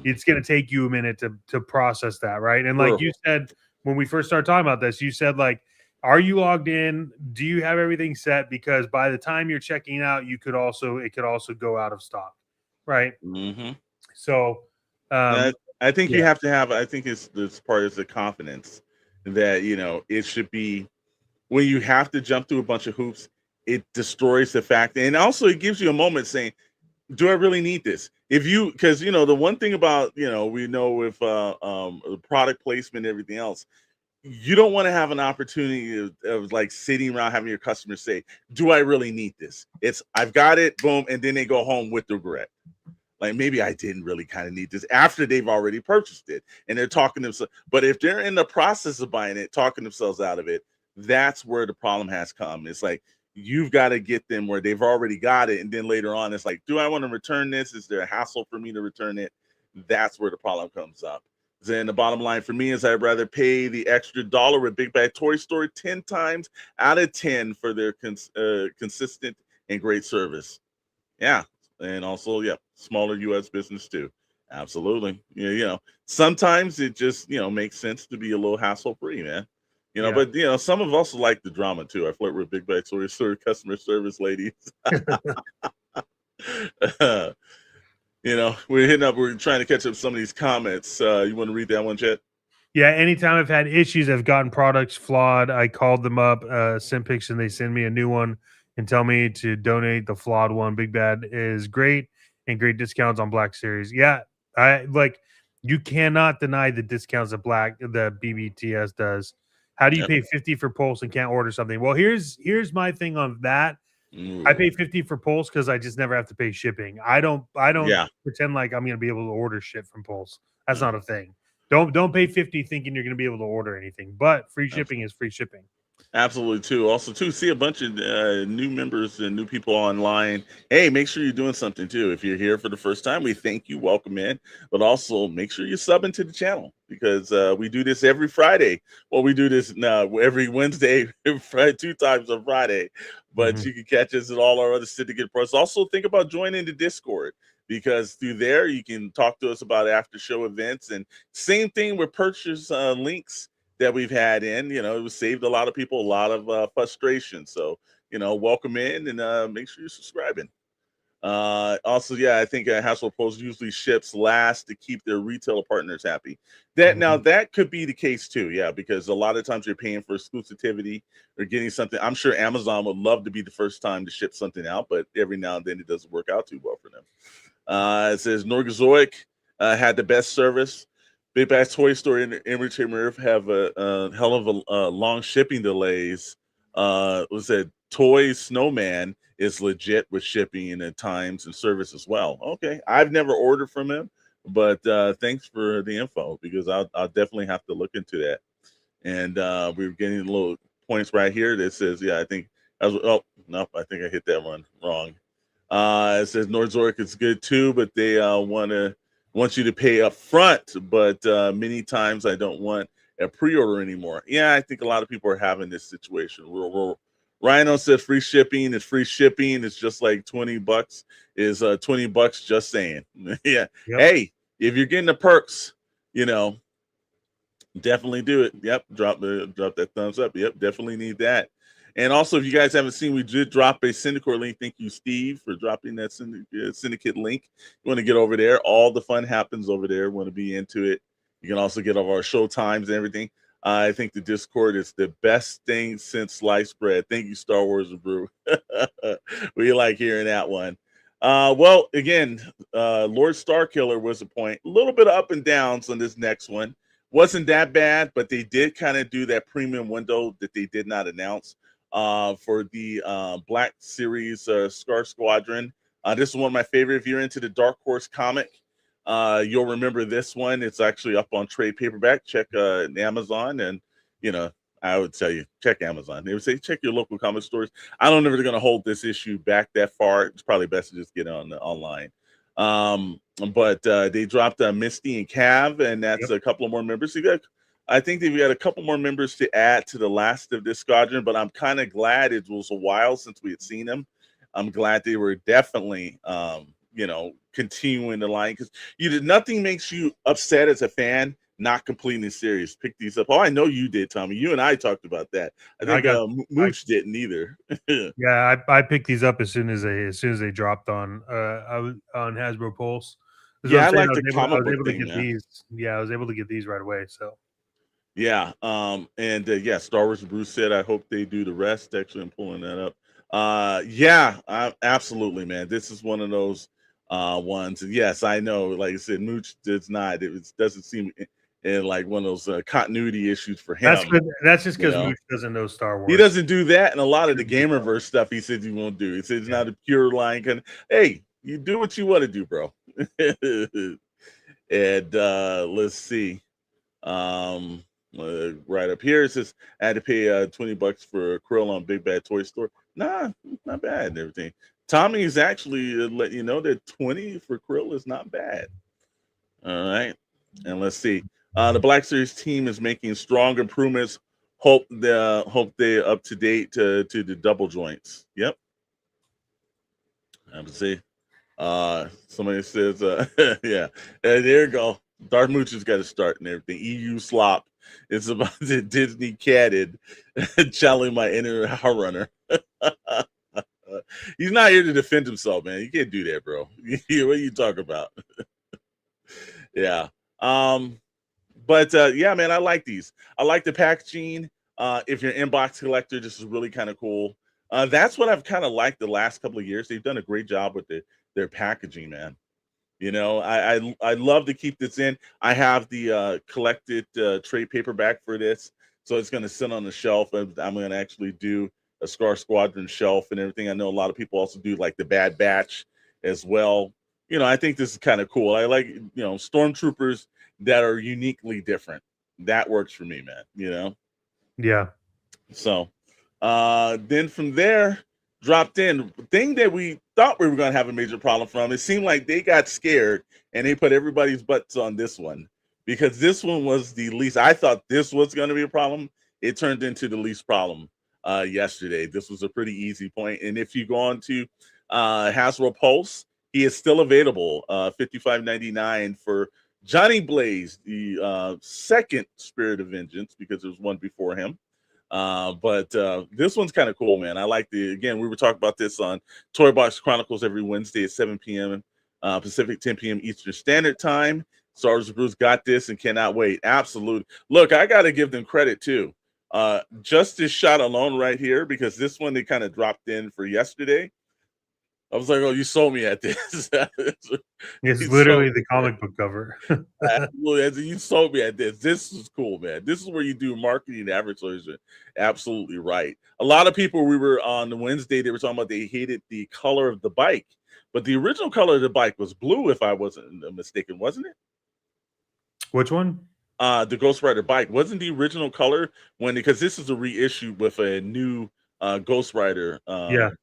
it's going to take you a minute to process that, right? And like you said, when we first started talking about this, you said, like, are you logged in? Do you have everything set? Because by the time you're checking out, it could also go out of stock, right? Mm-hmm. So I think you have to have. I think it's this part is the confidence that it should be when you have to jump through a bunch of hoops. It destroys the fact, and also it gives you a moment saying, "Do I really need this?" If you, because the one thing about we know with the product placement and everything else, you don't want to have an opportunity of like sitting around having your customers say, "Do I really need this?" It's I've got it, boom, and then they go home with regret. Like maybe I didn't really kind of need this after they've already purchased it and they're talking themselves. But if they're in the process of buying it, talking themselves out of it, that's where the problem has come. It's like you've got to get them where they've already got it. And then later on, it's like, do I want to return this? Is there a hassle for me to return it? That's where the problem comes up. Then the bottom line for me is I'd rather pay the extra $1 with Big Bad Toy Store 10 times out of 10 for their consistent and great service. Yeah. And also, smaller U.S. business too. Absolutely. Sometimes it just, makes sense to be a little hassle-free, man. But, some of us like the drama too. I flirt with Big Bad Toy Store customer service ladies. We're trying to catch up some of these comments. You want to read that one, Chet? Yeah, anytime I've had issues, I've gotten products flawed, I called them up, sent pics, and they send me a new one and tell me to donate the flawed one. Big Bad is great and great discounts on Black Series. Yeah, you cannot deny the discounts that the BBTS does. How do you pay 50 for Pulse and can't order something? Well, here's my thing on that. I pay 50 for Pulse because I just never have to pay shipping. I don't pretend like I'm gonna be able to order shit from Pulse. That's not a thing. Don't pay 50 thinking you're gonna be able to order anything, but free shipping is free shipping. Absolutely too. Also too, see a bunch of new members and new people online. Hey, make sure you're doing something too. If you're here for the first time, we thank you, welcome in, but also make sure you sub into the channel because we do this every Friday. Well, we do this now every Wednesday, 2 times on Friday, but you can catch us at all our other syndicate pros. Also think about joining the Discord because through there you can talk to us about after show events and same thing with purchase links that we've had in, it saved a lot of people a lot of frustration. So, welcome in and make sure you're subscribing. Also, I think Hasbro Post usually ships last to keep their retailer partners happy. Now that could be the case too, because a lot of times you're paying for exclusivity or getting something. I'm sure Amazon would love to be the first time to ship something out, but every now and then it doesn't work out too well for them. It says Norgazoic had the best service. Big Bad Toy Store and Entertainment have a hell of a long shipping delays. Was that Toy Snowman is legit with shipping and at times and service as well. Okay, I've never ordered from him, but thanks for the info because I'll definitely have to look into that. And we're getting little points right here that says, I think I hit that one wrong. It says Nordzork is good too, but they want you to pay up front, but many times I don't want a pre-order anymore. I think a lot of people are having this situation. Rhino said free shipping is free shipping. It's just like $20 is $20 just saying. Hey, if you're getting the perks, definitely do it. Drop that thumbs up. Definitely need that. And also, if you guys haven't seen, we did drop a Syndicate link. Thank you, Steve, for dropping that Syndicate link. You want to get over there. All the fun happens over there. Want to be into it. You can also get all our show times and everything. I think the Discord is the best thing since sliced bread. Thank you, Star Wars and Brew. We like hearing that one. Well, again, Lord Starkiller was a point. A little bit of up and downs on this next one. Wasn't that bad, but they did kind of do that premium window that they did not announce. For the Black Series Scar Squadron. This is one of my favorite. If you're into the Dark Horse comic, you'll remember this one. It's actually up on trade paperback. Check Amazon, and I would tell you check Amazon. They would say check your local comic stores. I don't know if they're going to hold this issue back that far. It's probably best to just get it online. But they dropped Misty and Cav, and that's a couple of more members. I think they've got a couple more members to add to the last of this squadron, but I'm kind of glad it was a while since we had seen them. I'm glad they were definitely, continuing the line because nothing makes you upset as a fan not completing the series. Pick these up. Oh, I know you did, Tommy. You and I talked about that. I think Mooch didn't either. I picked these up as soon as they dropped on Hasbro Pulse. Yeah, I like the comic book thing, man. these. Yeah, I was able to get these right away. So Yeah, yeah, Star Wars Bruce said, I hope they do the rest. Actually, I'm pulling that up. Yeah, absolutely, man. This is one of those ones. And yes, I know, like I said, Mooch does not. It doesn't seem in like one of those continuity issues for him. that's just because Mooch doesn't know Star Wars. He doesn't do that, and a lot of the Gamerverse stuff he says he won't do. He says it's not a pure line. Hey, you do what you want to do, bro. And let's see. Right up here it says I had to pay $20 for a krill on Big Bad Toy Store. Nah, not bad and everything. Tommy's actually letting you know that 20 for krill is not bad. All right, and let's see. The Black Series team is making strong improvements. Hope they're up to date to the double joints. Yep. I have to say. Somebody says, yeah, there you go. Darth Mooch has got to start and everything. EU slop. It's about the Disney catted challenging my inner runner. He's not here to defend himself, man. You can't do that, bro. What are you talking about? Yeah. But yeah, man, I like these. I like the packaging. If you're an inbox collector, this is really kind of cool. That's what I've kind of liked the last couple of years. They've done a great job with their packaging, man. You know, I love to keep this in. I have the collected trade paperback for this, so it's going to sit on the shelf. I'm going to actually do a Scar Squadron shelf and everything. I know a lot of people also do like the Bad Batch as well. You know, I think this is kind of cool. I like, stormtroopers that are uniquely different. That works for me, man. You know? Yeah. So then from there, dropped in thing that we thought we were going to have a major problem from. It seemed like they got scared and they put everybody's butts on this one because this one was the least. I thought this was going to be a problem. It turned into the least problem yesterday. This was a pretty easy point. And if you go on to Hasbro Pulse, he is still available, $55.99 for Johnny Blaze, the second Spirit of Vengeance, because there's one before him. But this one's kind of cool, man. I like again, we were talking about this on Toy Box Chronicles every Wednesday at 7 p.m. Pacific, 10 p.m. Eastern Standard Time. Star Wars Bruce got this and cannot wait. Absolutely. Look, I got to give them credit too. Just this shot alone right here, because this one they kind of dropped in for yesterday. I was like, oh, you sold me at this. It's literally the comic book cover. Absolutely. You sold me at this. This is cool, man. This is where you do marketing and advertising. Absolutely right. A lot of people, we were on Wednesday, they were talking about they hated the color of the bike. But the original color of the bike was blue, if I wasn't mistaken, wasn't it? Which one? The Ghost Rider bike. Wasn't the original color because this is a reissue with a new Ghost Rider,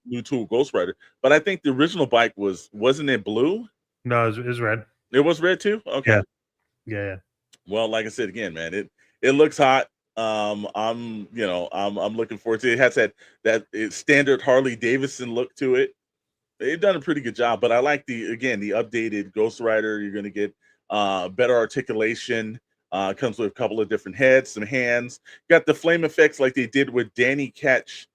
new tool Ghost Rider. But I think the original bike wasn't it blue? No, it was red. It was red too? Okay. Yeah. Well, like I said again, man, it looks hot. I'm looking forward to it. It has that standard Harley Davidson look to it. They've done a pretty good job, but I like the updated Ghost Rider. You're gonna get better articulation. Comes with a couple of different heads, some hands. Got the flame effects like they did with Danny Ketch,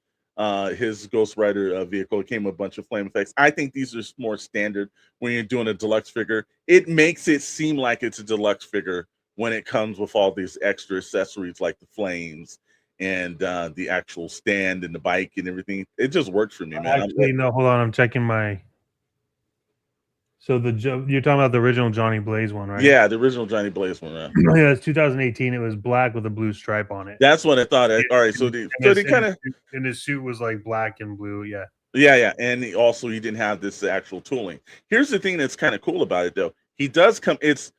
his Ghost Rider vehicle. It came with a bunch of flame effects. I think these are more standard when you're doing a deluxe figure. It makes it seem like it's a deluxe figure when it comes with all these extra accessories like the flames and the actual stand and the bike and everything. It just works for me, man. Actually, no, hold on. I'm checking my... So you're talking about the original Johnny Blaze one, right? Yeah, the original Johnny Blaze one. Right? Yeah, it's 2018. It was black with a blue stripe on it. They kind of, and his suit was like black and blue. Yeah, and he didn't have this actual tooling. Here's the thing that's kind of cool about it, though. He does come. It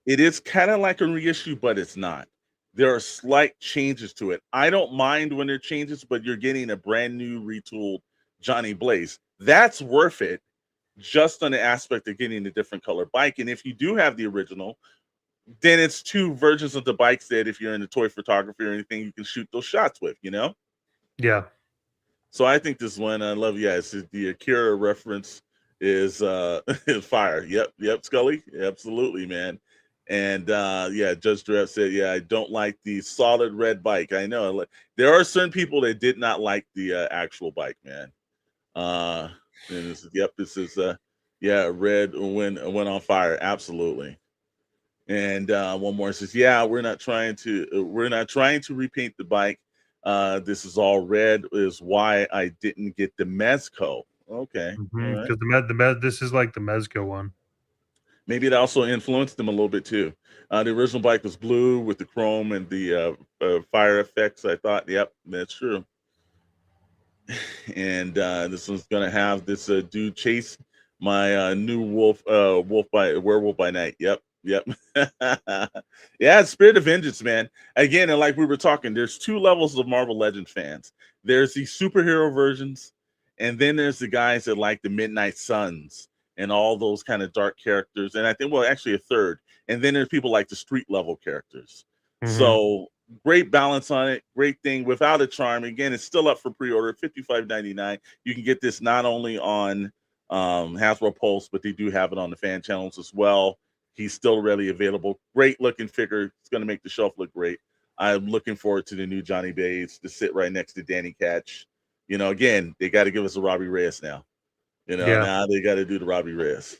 is kind of like a reissue, but it's not. There are slight changes to it. I don't mind when there are changes, but you're getting a brand new retooled Johnny Blaze. That's worth it. Just on the aspect of getting a different color bike. And if you do have the original, then it's two versions of the bikes that if you're into toy photography or anything, you can shoot those shots with, Yeah. So I think this one, I love, it's the Akira reference is fire. Yep, Scully. Absolutely, man. And Judge Durrett said, I don't like the solid red bike. I know. There are certain people that did not like the actual bike, man. And this is Yeah, red went on fire. Absolutely. And one more says, "Yeah, we're not trying to repaint the bike. This is all red. Is why I didn't get the Mezco." Okay, all right. Because this is like the Mezco one. Maybe it also influenced them a little bit too. The original bike was blue with the chrome and the fire effects. I thought, yep, that's true. And this one's gonna have this dude chase my new werewolf by night. Yep, yep. Yeah, it's Spirit of Vengeance, man. Again, and like we were talking, there's two levels of Marvel Legends fans. There's the superhero versions, and then there's the guys that like the Midnight Suns and all those kind of dark characters. And I think, well, actually a third. And then there's people like the street level characters. So great balance on it. Great thing without a charm. Again, it's still up for pre-order, $55.99. You can get this not only on Hasbro Pulse, but they do have it on the fan channels as well. He's still readily available. Great looking figure. It's going to make the shelf look great. I'm looking forward to the new Johnny Bays to sit right next to Danny Catch. You know, again, they got to give us a Robbie Reyes now. You know, now they got to do the Robbie Reyes.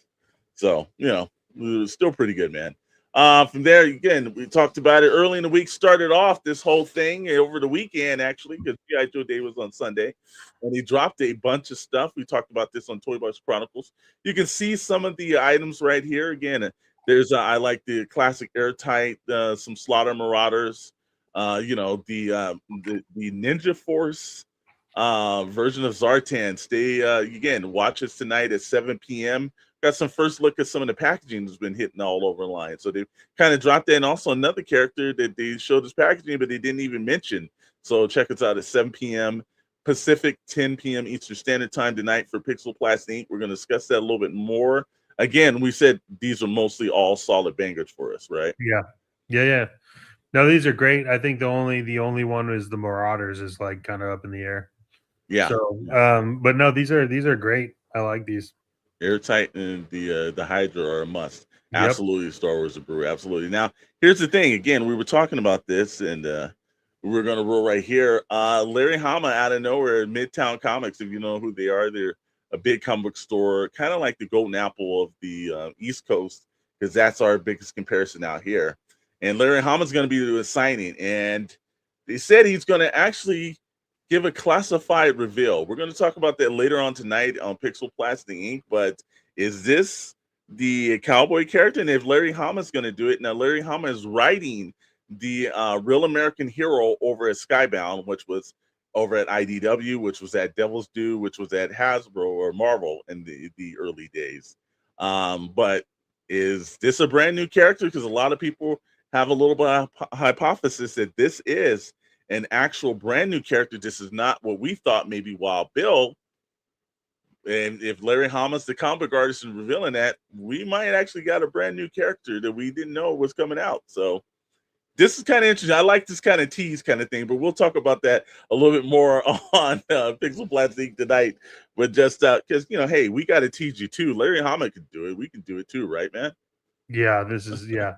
So, you know, it was still pretty good, man. From there, again, we talked about it early in the week, started off this whole thing over the weekend, actually, because G.I. Joe Day was on Sunday, and he dropped a bunch of stuff. We talked about this on Toy Box Chronicles. You can see some of the items right here. Again, there's, I like the classic Airtight, some Slaughter Marauders, you know, the Ninja Force version of Zartan. Stay, again, watch us tonight at 7 p.m. Got some first look at some of the packaging that's been hitting all over the line. So they kind of dropped that. And also another character that they showed us packaging, but they didn't even mention. So check us out at 7 p.m. Pacific, 10 p.m. Eastern Standard Time tonight for Pixel Plastic Inc. We're going to discuss that a little bit more. Again, we said these are mostly all solid bangers for us, right? Yeah. No, these are great. I think the only one is the Marauders is like kind of up in the air. Yeah. So, but no, these are great. I like these. Airtight and the Hydra are a must. Yep. Absolutely, Star Wars and Brew. Absolutely. Now, here's the thing. Again, we were talking about this, and we're gonna roll right here. Larry Hama out of nowhere, Midtown Comics. If you know who they are, they're a big comic book store, kind of like the Golden Apple of the East Coast, because that's our biggest comparison out here. And Larry Hama's gonna be doing a signing, and they said he's gonna actually give a classified reveal. We're going to talk about that later on tonight on Pixel Plastic Inc. But is this the cowboy character? And if Larry Hama is going to do it, now Larry Hama is writing the Real American Hero over at Skybound, which was over at IDW, which was at Devil's Due, which was at Hasbro or Marvel in the early days. But is this a brand new character? Because a lot of people have a little bit of hypothesis that this is an actual brand new character. This is not what we thought maybe Wild Bill. And if Larry Hama's the comic artist and revealing that, we might actually got a brand new character that we didn't know was coming out. So this is kind of interesting. I like this kind of tease kind of thing, but we'll talk about that a little bit more on Pixel Plastic tonight. But just because, you know, hey, we got to tease you too. Larry Hama could do it. We can do it too, right, man? Yeah, this is yeah.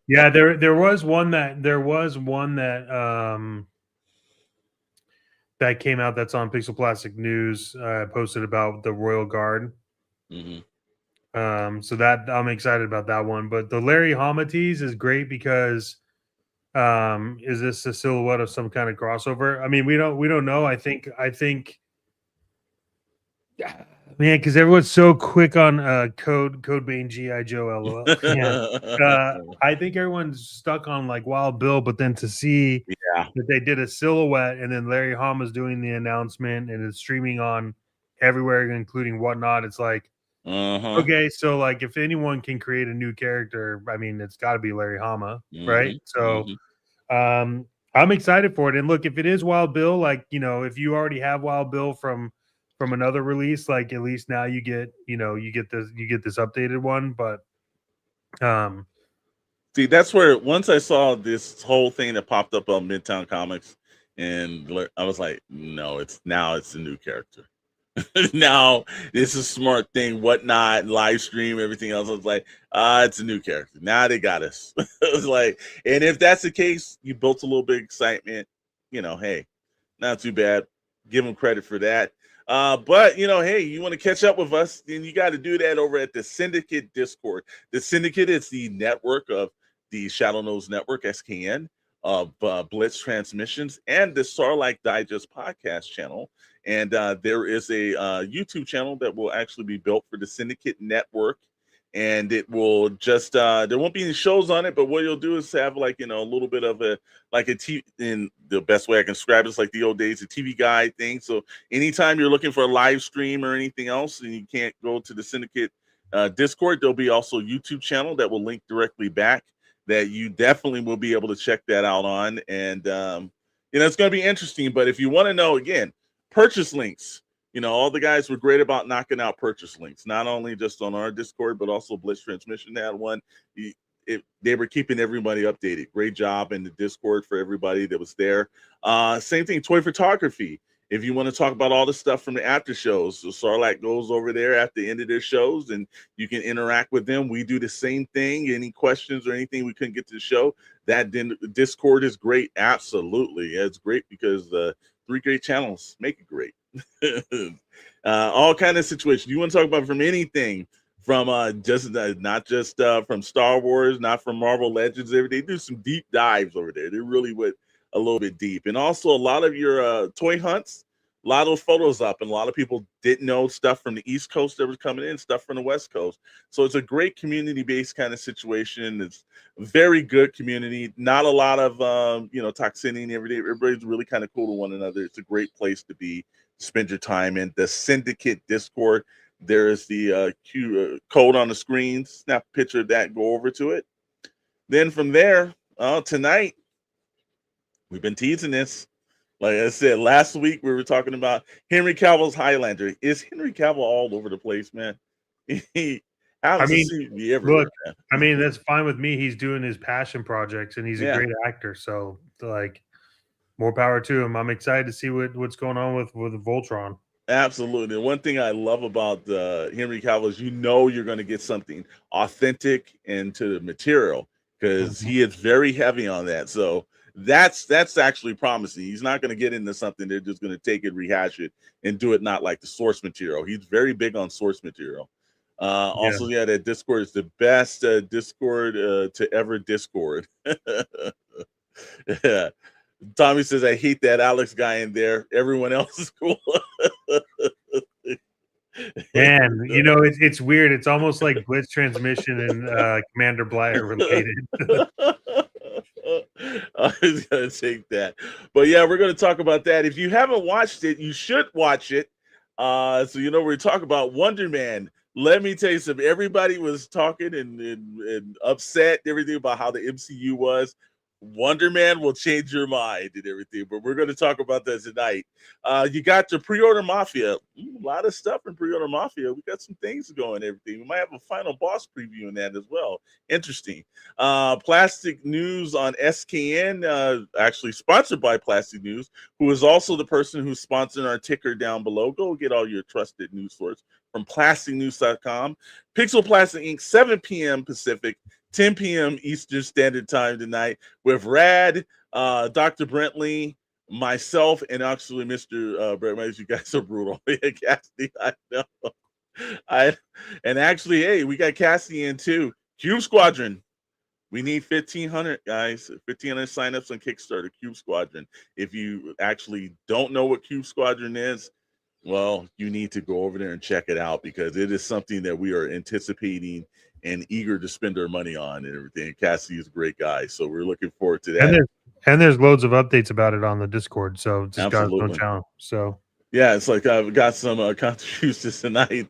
There was one that that came out that's on Pixel Plastic News. Posted about the Royal Guard. So that I'm excited about that one. But the Larry Hama tease is great because is this a silhouette of some kind of crossover? I mean, we don't know. I think man, because everyone's so quick on code being G.I. Joe LOL. Yeah. I think everyone's stuck on like Wild Bill, but then to see that they did a silhouette and then Larry Hama's doing the announcement and it's streaming on everywhere, including Whatnot. It's like, okay, so like if anyone can create a new character, I mean, it's got to be Larry Hama, right? So I'm excited for it. And look, if it is Wild Bill, like, you know, if you already have Wild Bill from another release, like at least now you get this updated one. But see, that's where once I saw this whole thing that popped up on Midtown Comics, and I was like, no, it's a new character. Now this is a smart thing, Whatnot, live stream, everything else. I was like, it's a new character. Now they got us. It was like, and if that's the case, you built a little bit of excitement, you know, hey, not too bad. Give them credit for that. But you know, hey, you want to catch up with us, then you got to do that over at the Syndicate Discord. The Syndicate is the network of the Shadow Nose Network, SKN, of Blitz Transmissions, and the Starlight Digest podcast channel. And there is a YouTube channel that will actually be built for the Syndicate Network. And it will just there won't be any shows on it, but what you'll do is have, like, you know, a little bit of a TV, in the best way I can describe it, it's like the old days, a TV guide thing. So anytime you're looking for a live stream or anything else and you can't go to the Syndicate Discord, there'll be also a YouTube channel that will link directly back that you definitely will be able to check that out on. And you know, it's going to be interesting. But if you want to know, again, purchase links, you know, all the guys were great about knocking out purchase links, not only just on our Discord, but also Blitz Transmission had one. They were keeping everybody updated. Great job in the Discord for everybody that was there. Same thing, toy photography. If you want to talk about all the stuff from the after shows, so Sarlacc goes over there at the end of their shows and you can interact with them. We do the same thing. Any questions or anything we couldn't get to the show, that Discord is great. Absolutely. It's great because 3 great channels make it great. All kind of situations you want to talk about, from anything from not just from Star Wars, not from Marvel Legends. They do some deep dives over there. They really went a little bit deep. And also a lot of your toy hunts, a lot of those photos up, and a lot of people didn't know stuff from the East Coast that was coming in, stuff from the West Coast. So it's a great community-based kind of situation. It's a very good community, not a lot of you know, toxicity every day. Everybody's really kind of cool to one another. It's a great place to be, spend your time in. The Syndicate Discord, there is the code on the screen. Snap a picture of that, go over to it. Then from there, tonight, we've been teasing this. Like I said, last week we were talking about Henry Cavill's Highlander. Is Henry Cavill all over the place, man? I mean, that's fine with me. He's doing his passion projects, and he's a great actor. So, like, more power to him. I'm excited to see what's going on with Voltron. Absolutely. One thing I love about Henry Cavill is, you know, you're going to get something authentic into the material, because he is very heavy on that. So that's actually promising. He's not going to get into something they're just going to take it, rehash it, and do it not like the source material. He's very big on source material. Also, that Discord is the best Discord to ever Discord. Yeah. Tommy says, I hate that Alex guy in there. Everyone else is cool. Man, you know, it's weird. It's almost like Blitz Transmission and Commander Blair related. I was going to take that. But yeah, we're going to talk about that. If you haven't watched it, you should watch it. So, you know, we're talking about Wonder Man. Let me tell you something. Everybody was talking and upset and everything about how the MCU was. Wonder Man will change your mind and everything, but we're going to talk about that tonight. You got the Pre-Order Mafia. A lot of stuff in Pre-Order Mafia. We got some things going and everything. We might have a final boss preview in that as well. Interesting. Plastic News on SKN, actually sponsored by Plastic News, who is also the person who's sponsoring our ticker down below. Go get all your trusted news source from plasticnews.com. Pixel Plastic Inc., 7 p.m. Pacific, 10 p.m. Eastern Standard Time tonight, with Rad, Dr. Brentley, myself, and actually Mr. Brett Myers. You guys are brutal. Cassidy, I know. And actually, hey, we got Cassidy in too. Cube Squadron. We need 1,500, guys. 1,500 signups on Kickstarter, Cube Squadron. If you actually don't know what Cube Squadron is, well, you need to go over there and check it out, because it is something that we are anticipating and eager to spend our money on and everything. Cassie is a great guy, so we're looking forward to that. And there's loads of updates about it on the Discord, so just got its own channel. So yeah, it's like I've got some contributions tonight.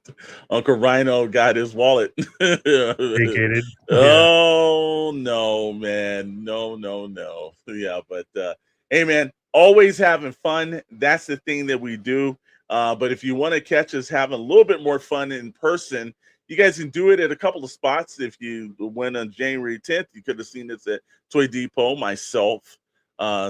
Uncle Rhino got his wallet vacated. Oh no, man, no. Yeah, but hey, man, always having fun. That's the thing that we do. But if you want to catch us having a little bit more fun in person, you guys can do it at a couple of spots. If you went on January 10th, you could have seen this at Toy Depot. Myself,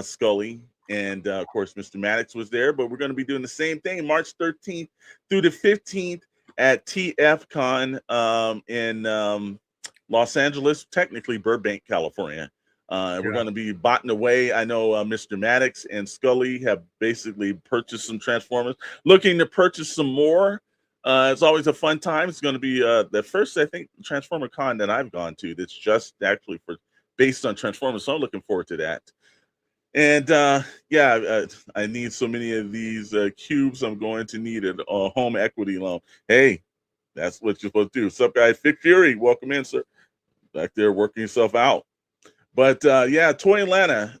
Scully, and of course, Mr. Maddox was there. But we're going to be doing the same thing March 13th through the 15th at TFCon in Los Angeles, technically Burbank, California. We're going to be botting away. I know Mr. Maddox and Scully have basically purchased some Transformers, looking to purchase some more. It's always a fun time. It's going to be the first, I think, Transformer Con that I've gone to that's just actually based on Transformers. So I'm looking forward to that. And I need so many of these cubes. I'm going to need a home equity loan. Hey, that's what you're supposed to do. What's up, guys? Fig Fury, welcome in, sir. Back there working yourself out. But Toy Atlanta.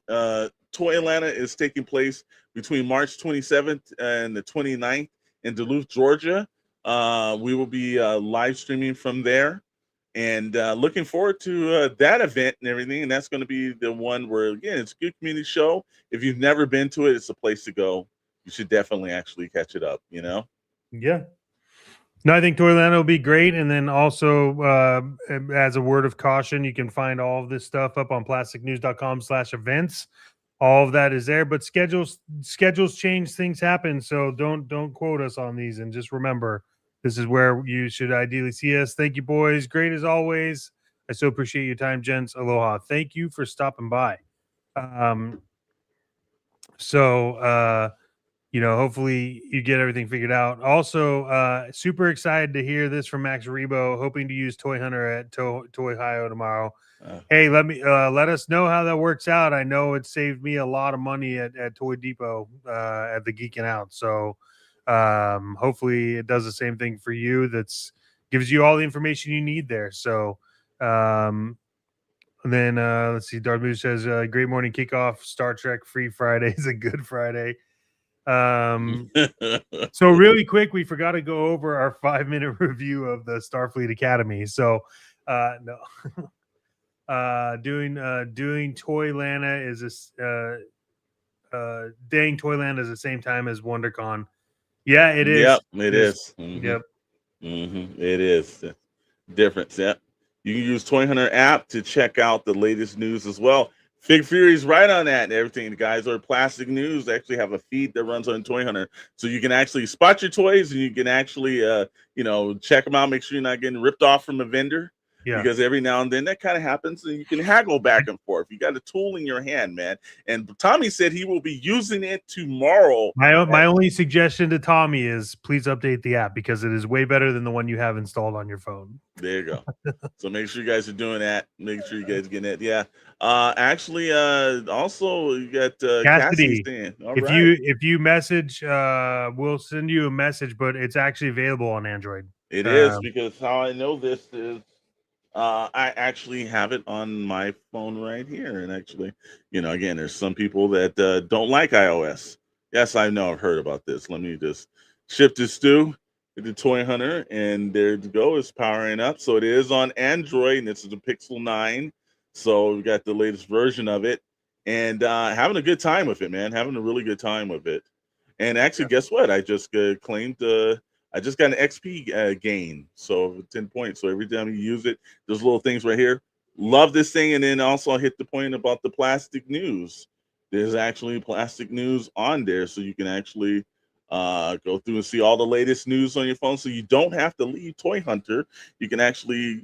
Toy Atlanta is taking place between March 27th and the 29th in Duluth, Georgia. We will be live streaming from there. And looking forward to that event and everything. And that's going to be the one where, again, it's a good community show. If you've never been to it, it's a place to go. You should definitely actually catch it up, you know? Yeah. No, I think Toyland will be great. And then also, as a word of caution, you can find all of this stuff up on plasticnews.com/events. All of that is there, but schedules change, things happen. So don't quote us on these. And just remember, this is where you should ideally see us. Thank you, boys. Great as always. I so appreciate your time, gents. Aloha. Thank you for stopping by. Hopefully you get everything figured out. Also, super excited to hear this from Max Rebo, hoping to use Toy Hunter at Toy Hio tomorrow. Hey, let us know how that works out. I know it saved me a lot of money at Toy Depot at the Geeking Out. So hopefully it does the same thing for you. Gives you all the information you need there. So let's see. Darth Moose says, great morning kickoff. Star Trek free Friday is a good Friday. So really quick, we forgot to go over our 5-minute review of the Starfleet Academy. So no. Doing Toylanta is dang Toyland is the same time as WonderCon. Yeah, it is. Yep, it is. Mm-hmm. Yep. Mm-hmm. It is. Difference. Yep. You can use Toy Hunter app to check out the latest news as well. Fig Fury's right on that and everything. The guys are Plastic News. They actually have a feed that runs on Toy Hunter. So you can actually spot your toys and you can actually check them out, make sure you're not getting ripped off from a vendor. Yeah. Because every now and then that kind of happens and you can haggle back and forth. You got a tool in your hand, man. And Tommy said he will be using it tomorrow. My only suggestion to Tommy is please update the app because it is way better than the one you have installed on your phone. There you go. So make sure you guys are doing that. Make sure you guys getting it. Yeah. Also you got Cassidy. Right. If you message, we'll send you a message, but it's actually available on Android. It is because how I know this is I actually have it on my phone right here. And actually, again, there's some people that don't like iOS. Yes, I know. I've heard about this. Let me just shift this to the Toy Hunter. And there you go. It's powering up. So it is on Android. And this is the Pixel 9. So we got the latest version of it. And having a good time with it, man. Having a really good time with it. And actually, guess what? I just claimed I just got an XP gain, so 10 points. So every time you use it, there's little things right here. Love this thing. And then also hit the point about the plastic news. There's actually plastic news on there. So you can actually go through and see all the latest news on your phone. So you don't have to leave Toy Hunter. You can actually,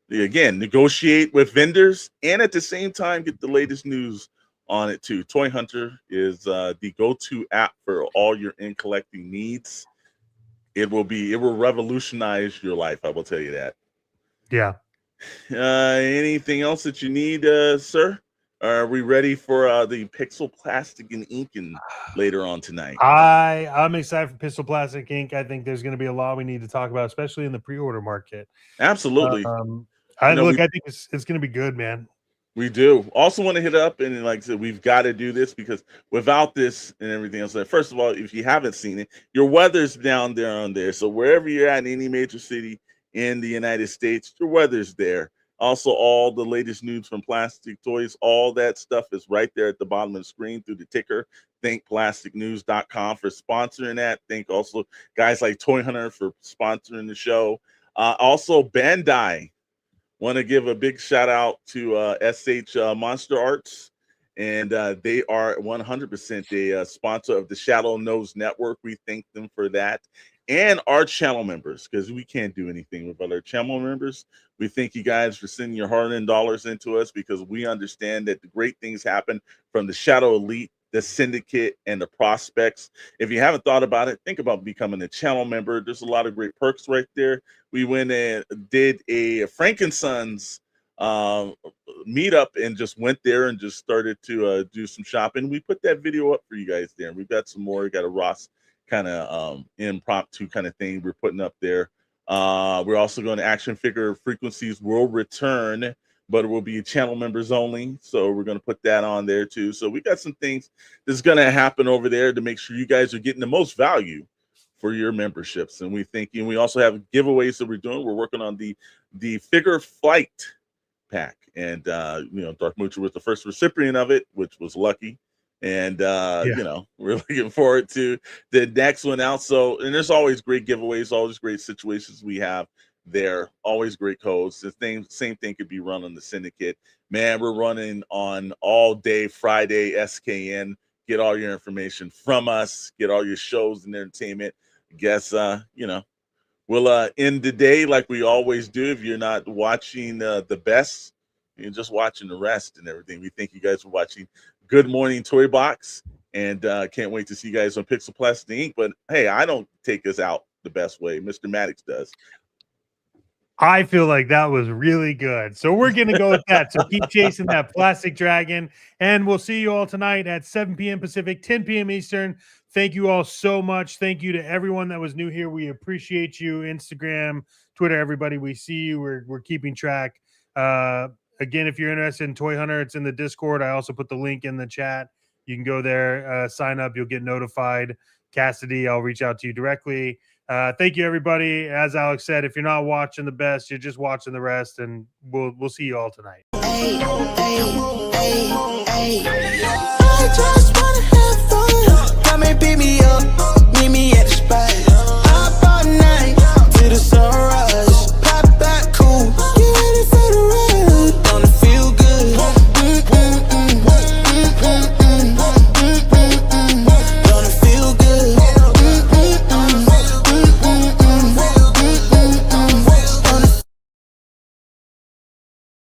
again, negotiate with vendors and at the same time get the latest news on it too. Toy Hunter is the go-to app for all your in collecting needs. It will revolutionize your life. I will tell you that. Yeah. Anything else that you need, sir? Are we ready for the Pixel Plastic and Ink later on tonight? I'm excited for Pixel Plastic Ink. I think there's going to be a lot we need to talk about, especially in the pre-order market. Absolutely. I think it's going to be good, man. We do. Also want to hit up and like I said, we've got to do this because without this and everything else, first of all, if you haven't seen it, your weather's down there on there. So wherever you're at in any major city in the United States, your weather's there. Also, all the latest news from Plastic Toys, all that stuff is right there at the bottom of the screen through the ticker. Thank plasticnews.com for sponsoring that. Thank also guys like Toy Hunter for sponsoring the show. Also, Bandai. Want to give a big shout out to SH Monster Arts, and they are 100% a sponsor of the Shadow Nose Network. We thank them for that. and our channel members, because we can't do anything without our channel members. We thank you guys for sending your hard-earned dollars into us, because we understand that the great things happen from the Shadow Elite, the Syndicate, and the Prospects. If you haven't thought about it, think about becoming a channel member. There's a lot of great perks right there. We went and did a Frankensons meetup and just went there and just started to do some shopping. We put that video up for you guys there. We've got some more. We got a Ross kind of impromptu kind of thing we're putting up there. We're also going to Action Figure Frequencies will return, but it will be channel members only. So we're going to put that on there too. So we got some things that's going to happen over there to make sure you guys are getting the most value for your memberships. And we also have giveaways that we're doing. We're working on the Figure Flight pack, and Dark Moocher was the first recipient of it, which was lucky. And we're looking forward to the next one out. So, and there's always great giveaways, always great situations we have there, always great codes. The same thing could be run on the Syndicate. Man, we're running on all day Friday SKN. Get all your information from us, get all your shows and entertainment. Guess we'll end the day like we always do. If you're not watching the best, you're just watching the rest and everything. We thank you guys for watching Good Morning Toy Box, and can't wait to see you guys on Pixel Plastic Inc. But hey, I don't take us out the best way. Mr. Maddox does. I feel like that was really good. So we're going to go with that. So keep chasing that plastic dragon. And we'll see you all tonight at 7 p.m. Pacific, 10 p.m. Eastern. Thank you all so much. Thank you to everyone that was new here. We appreciate you. Instagram, Twitter, everybody. We see you. We're keeping track. Again, if you're interested in Toy Hunter, it's in the Discord. I also put the link in the chat. You can go there, sign up. You'll get notified. Cassidy, I'll reach out to you directly. Thank you, everybody. As Alex said, if you're not watching the best, you're just watching the rest, and we'll see you all tonight. Ay, ay, ay, ay. I just wanna have fun. Come and pick me up, meet me at the spot. Up all night till the sunrise.